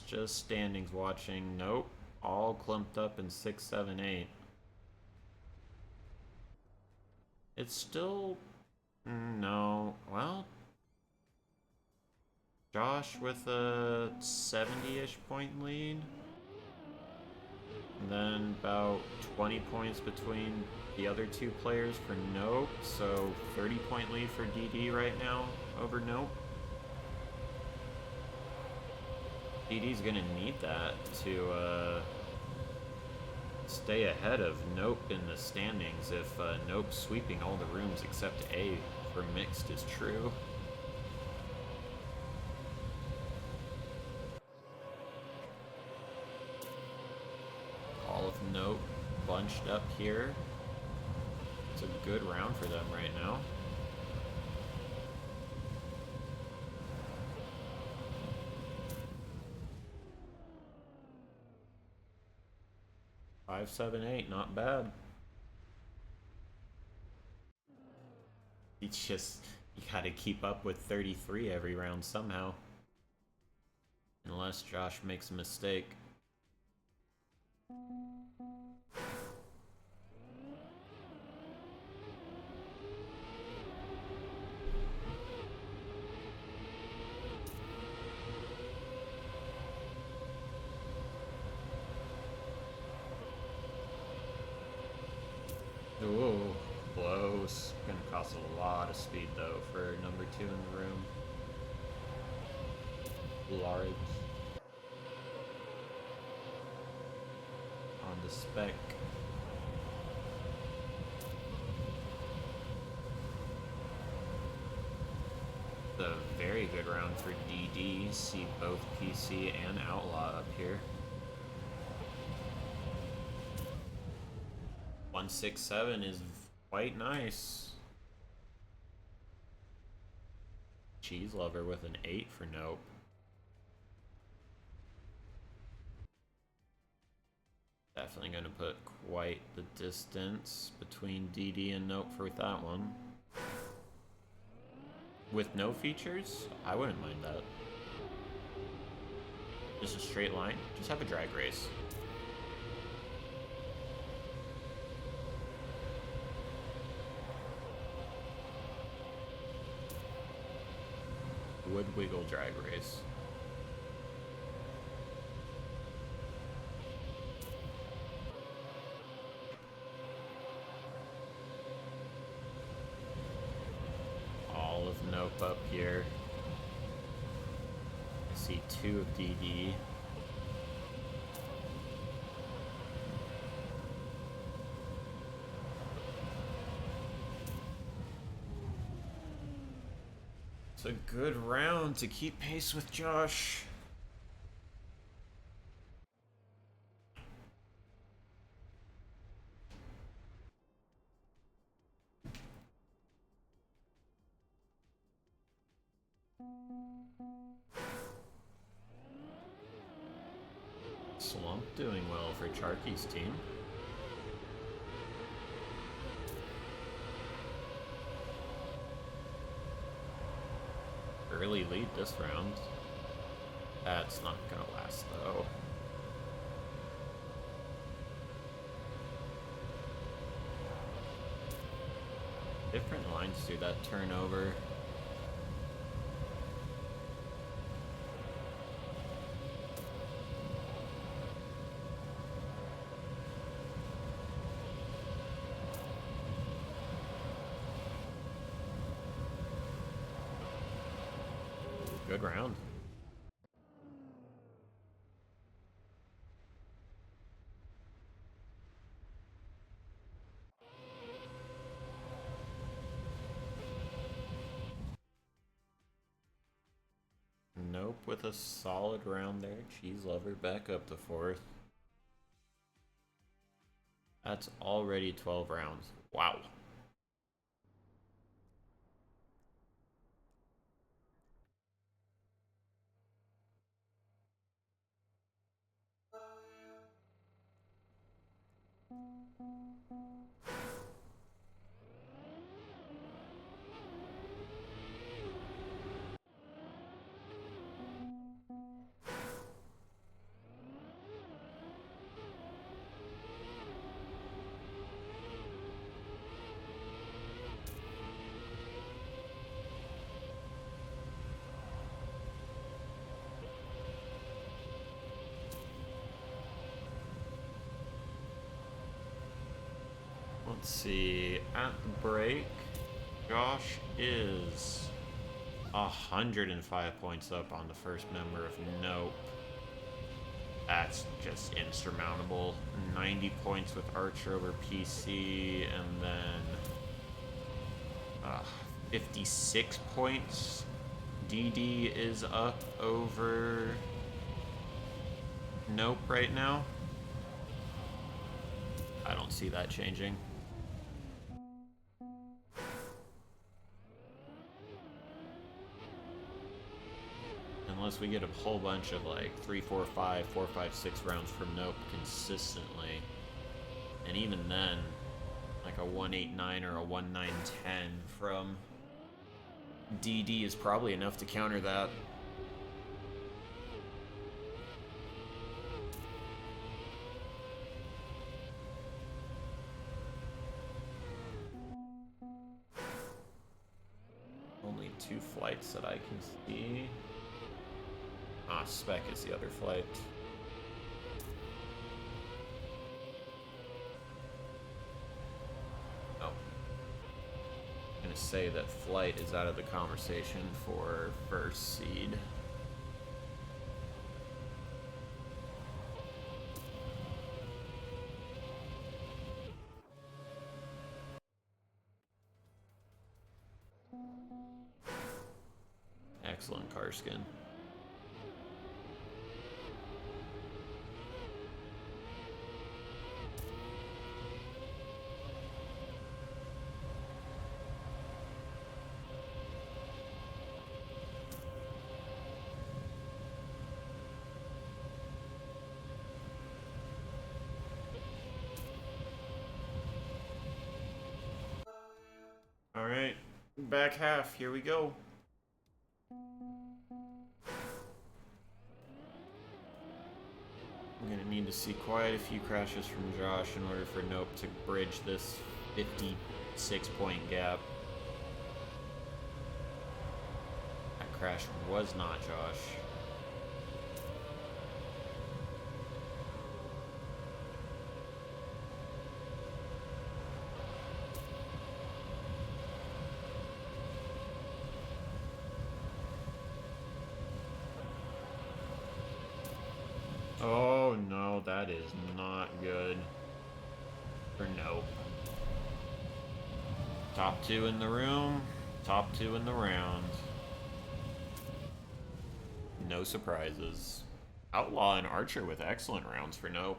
Just standings watching. Nope. All clumped up in 6, 7, 8. It's still... No. Well... Josh with a 70-ish point lead. And then about 20 points between the other two players for Nope. So 30-point lead for DD right now over Nope. DD's gonna need that to stay ahead of Nope in the standings if Nope's sweeping all the rooms except A for mixed is true. All of Nope bunched up here. It's a good round for them right now. Five, 7, 8, not bad. It's just, you gotta keep up with 33 every round somehow. Unless Josh makes a mistake. Ooh, close. Gonna cost a lot of speed though for number 2 in the room. Large. On the spec. A very good round for DD. See both PC and Outlaw up here. 167 is quite nice. Cheese Lover with an 8 for Nope. Definitely going to put quite the distance between DD and Nope for that one. With no features, I wouldn't mind that. Just a straight line. Just have a drag race. Wood wiggle drag race. All of Nope up here. I see 2 of DD. It's a good round to keep pace with Josh. Slump doing well for Charky's team. Early lead this round. That's not gonna last though. Different lines do that turnover. Good round. Nope, with a solid round there. Cheese Lover back up to 4th. That's already 12 rounds. Wow. Let's see, at the break, Josh is 105 points up on the first member of Nope. That's just insurmountable. 90 points with Archer over PC, and then 56 points. DD is up over Nope right now. I don't see that changing. Unless we get a whole bunch of like 3, 4, 5, 4, 5, 6 rounds from Nope consistently. And even then, like a 189 or a 1910 from DD is probably enough to counter that. Only 2 flights that I can see. Spec is the other flight. Oh. I'm gonna say that flight is out of the conversation for first seed. Excellent car skin. Alright, back half, here we go. I'm gonna need to see quite a few crashes from Josh in order for Nope to bridge this 56-point gap. That crash was not Josh. Oh no, that is not good for Nope. Top 2 in the room, top 2 in the round. no surprises. Outlaw and Archer with excellent rounds for Nope.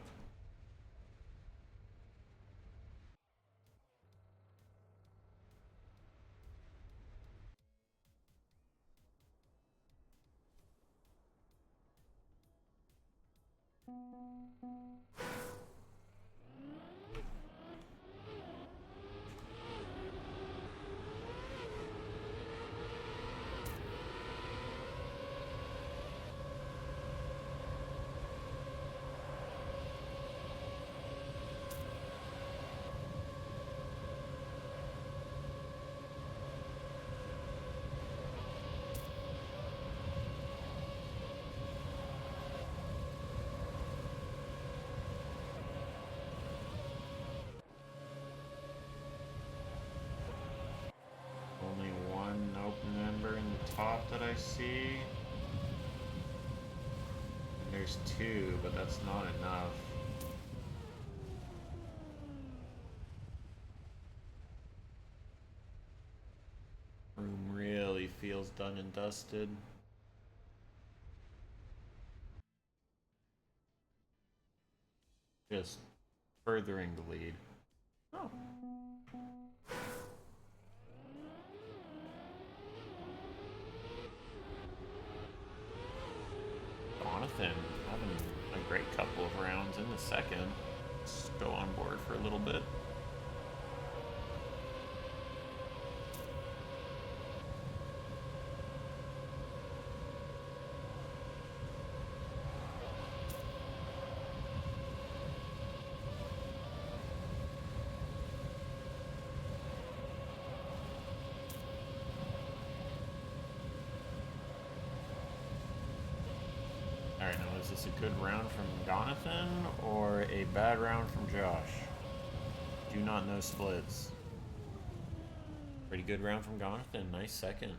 Only one Nope member in the top that I see. And there's two, but that's not enough. Room really feels done and dusted. Just furthering the lead. Oh. Jonathan having a great couple of rounds in the second. Let's go on board for a little bit. Alright, now is this a good round from Jonathan or a bad round from Josh? Do not know splits. Pretty good round from Jonathan. Nice second.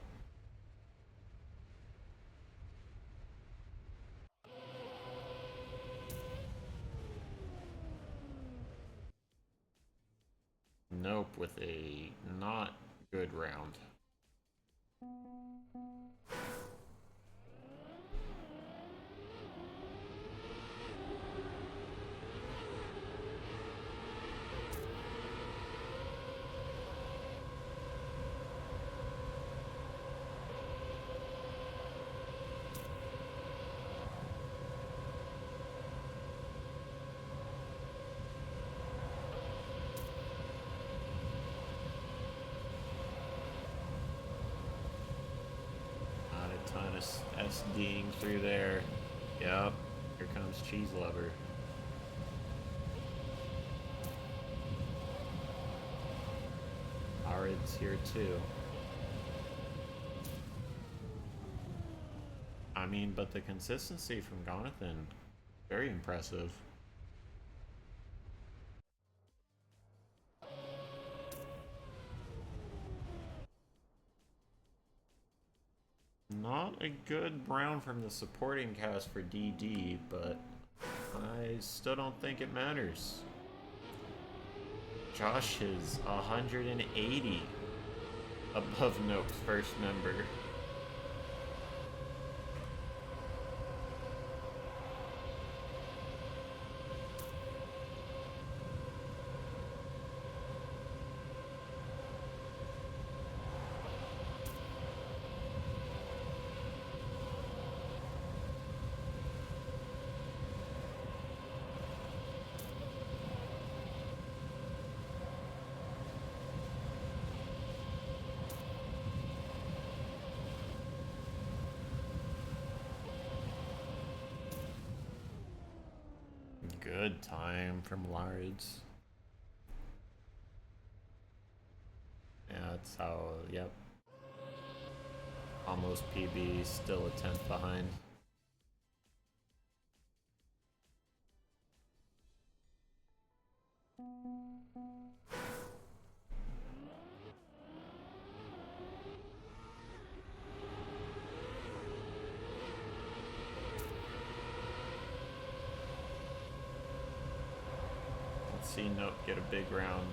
Nope with a not good round. Ton of SDing through there. Yep, here comes Cheese Lover. Arid's here too. I mean, but the consistency from Jonathan, very impressive. Not a good round from the supporting cast for DD, but I still don't think it matters. Josh is 180 above Nope's first member. Good time from Lards. Yeah, that's how, yep. Almost PB, still a 10th behind. See Nope get a big round.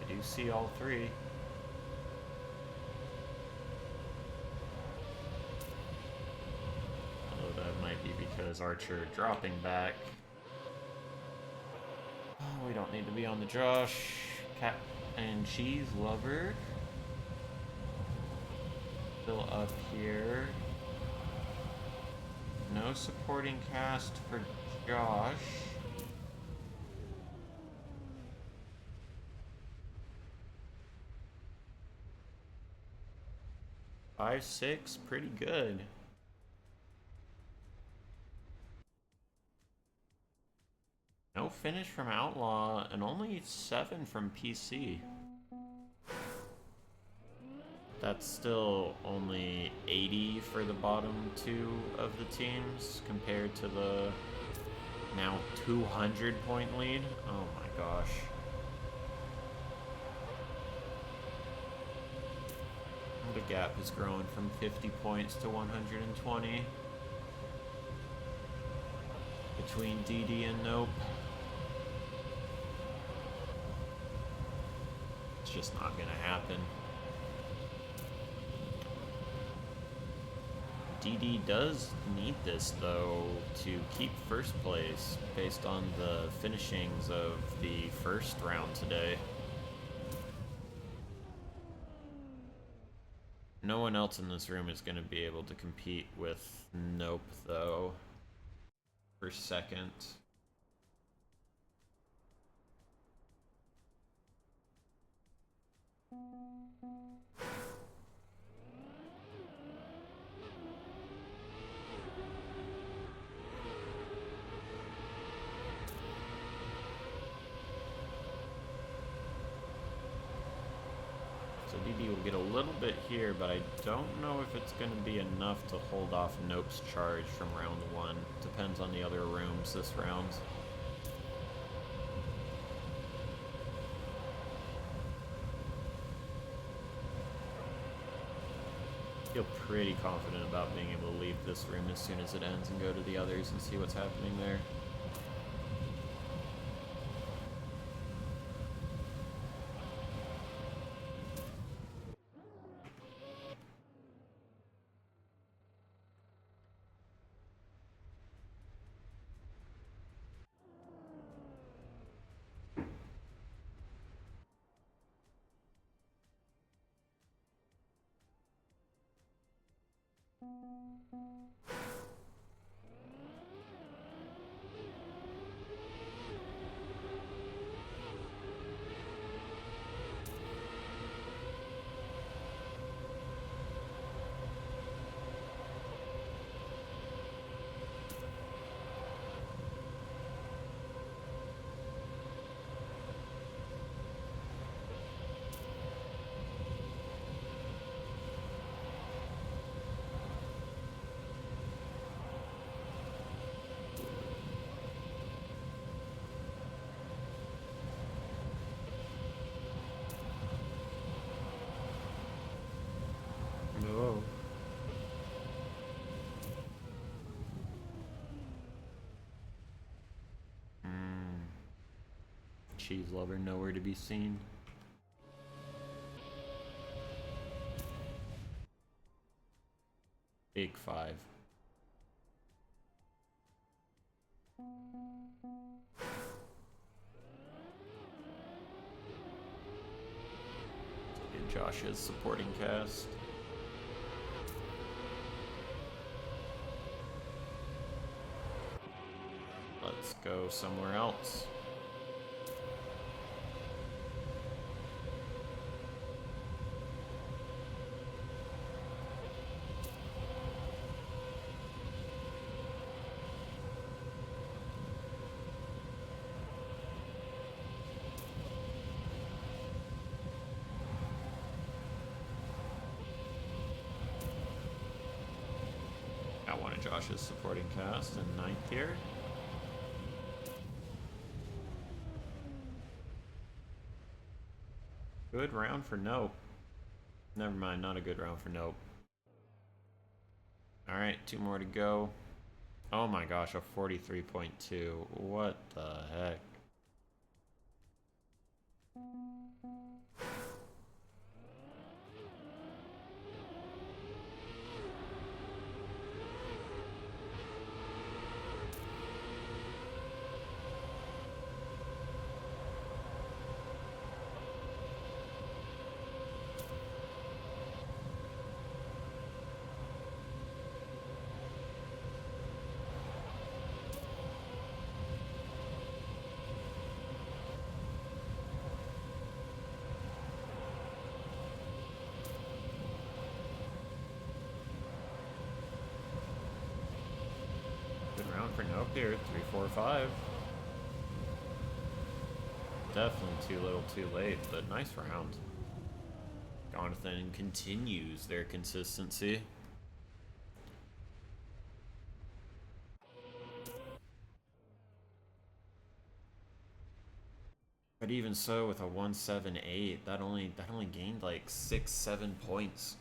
I do see all three. as Archer dropping back. Oh, we don't need to be on the Josh. Cat and cheese lover. Still up here. No supporting cast for Josh. 5-6, pretty good. No finish from Outlaw, and only 7 from PC. That's still only 80 for the bottom 2 of the teams, compared to the now 200-point lead. Oh my gosh. The gap is growing from 50 points to 120 between DD and Nope. It's just not gonna happen. DD does need this though to keep first place based on the finishings of the first round today. No one else in this room is going to be able to compete with Nope, though, for second. DD will get a little bit here, but I don't know if it's going to be enough to hold off Nope's charge from round 1. Depends on the other rooms this round. I feel pretty confident about being able to leave this room as soon as it ends and go to the others and see what's happening there. Cheese lover nowhere to be seen. Big 5. And Josh's supporting cast. Let's go somewhere else. Got one of Josh's supporting cast in 9th here. Good round for Nope. Never mind, not a good round for Nope. Alright, 2 more to go. Oh my gosh, a 43.2. What the heck? for Nope here. 3, 4, 5. Definitely too little too late, but nice round. Jonathan continues their consistency. But even so, with a 178, that only gained like 6, 7 points.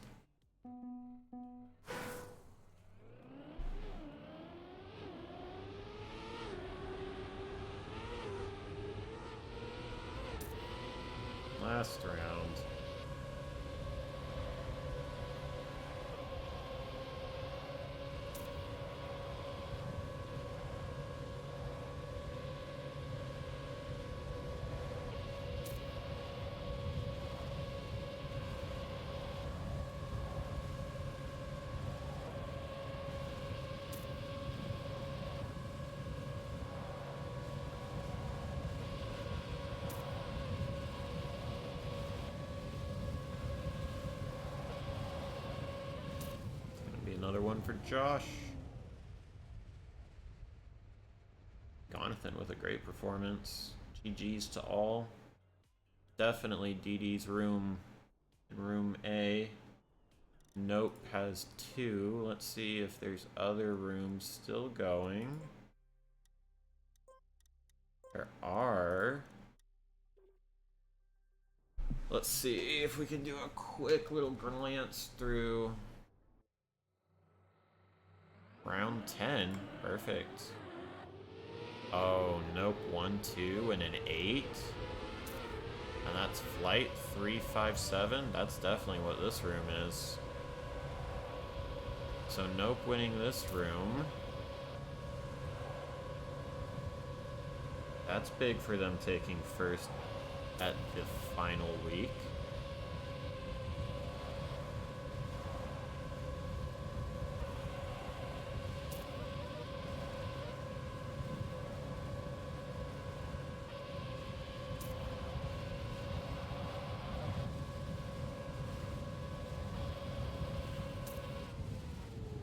Last round. Another one for Josh. Jonathan with a great performance. GG's to all. Definitely DD's room in room A. Nope has 2. Let's see if there's other rooms still going. There are. Let's see if we can do a quick little glance through round 10. Perfect. Oh, nope. 1, 2, and an 8. And that's flight 357. That's definitely what this room is. So nope winning this room. That's big for them taking first at the final week.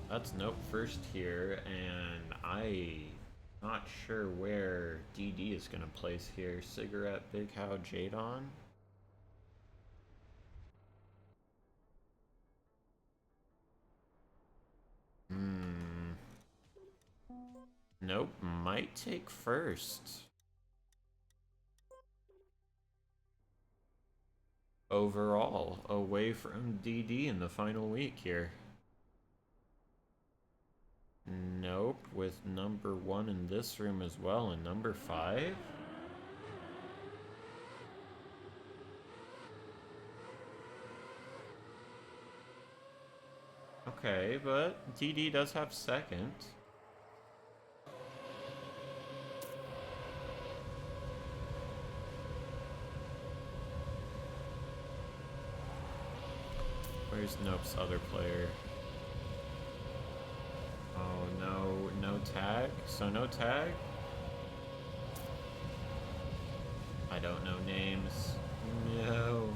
That's nope first here, and I'm not sure where DD is gonna place here. Cigarette, Big How, Jadon. Nope, might take first. Overall, away from DD in the final week here. Nope, with number 1 in this room as well, and number 5? Okay, but DD does have second. Where's Nope's other player? Oh no, no tag? So no tag? I don't know names. No.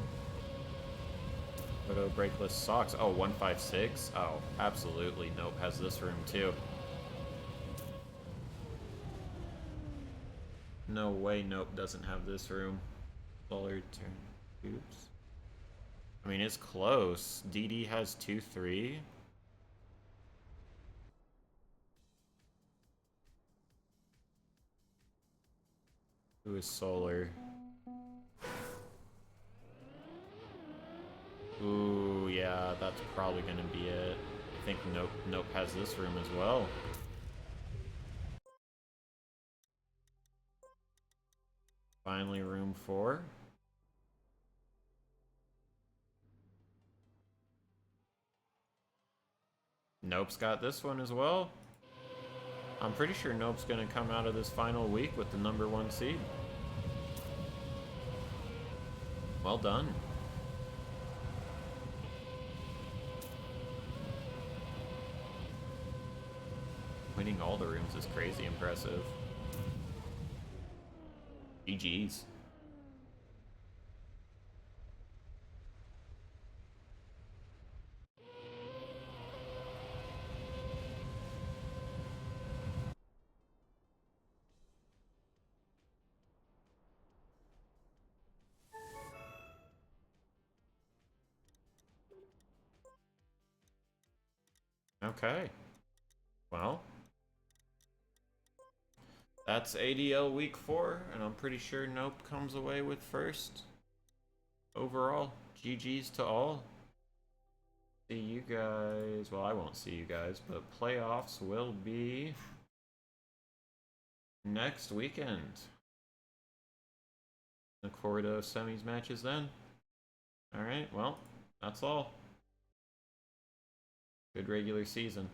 Photo breakless socks. Oh, 156? Oh, absolutely. Nope has this room too. No way Nope doesn't have this room. Solar turn. Oops. I mean, it's close. DD has 2, 3. Who is Solar? Ooh, yeah, that's probably gonna be it. I think Nope has this room as well. Finally, room 4. Nope's got this one as well. I'm pretty sure Nope's gonna come out of this final week with the number 1 seed. Well done. Winning all the rooms is crazy impressive. GG's. Okay. Well, that's ADL week 4, and I'm pretty sure Nope comes away with first overall. GG's to all. See you guys. Well, I won't see you guys, but playoffs will be next weekend. Look forward to semis matches then. Alright, well, that's all. Good regular season.